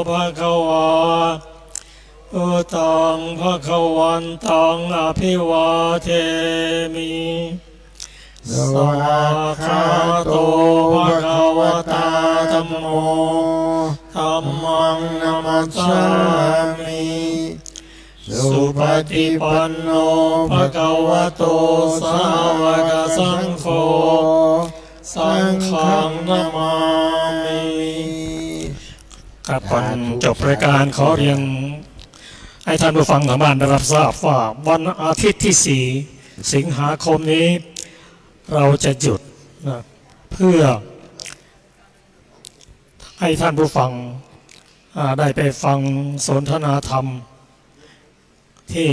Speaker 2: ภะคะวาพุทธังภะคะวันตังอภิวาเทมิสวากขาโตภะคะวะตาธัมโมธัมมังนัมมัสสามิสุปฏิปันโนภะคะวะโตสาวกสังโฆ สังฆังนามามิ ครับก่อนจบรายการขอเรียนให้ท่านผู้ฟังทางบ้านได้รับทราบว่าวันอาทิตย์ที่ 4 สิงหาคมนี้ เราจะหยุดนะเพื่อให้ท่านผู้ฟังได้ไปฟังสนทนาธรรมที่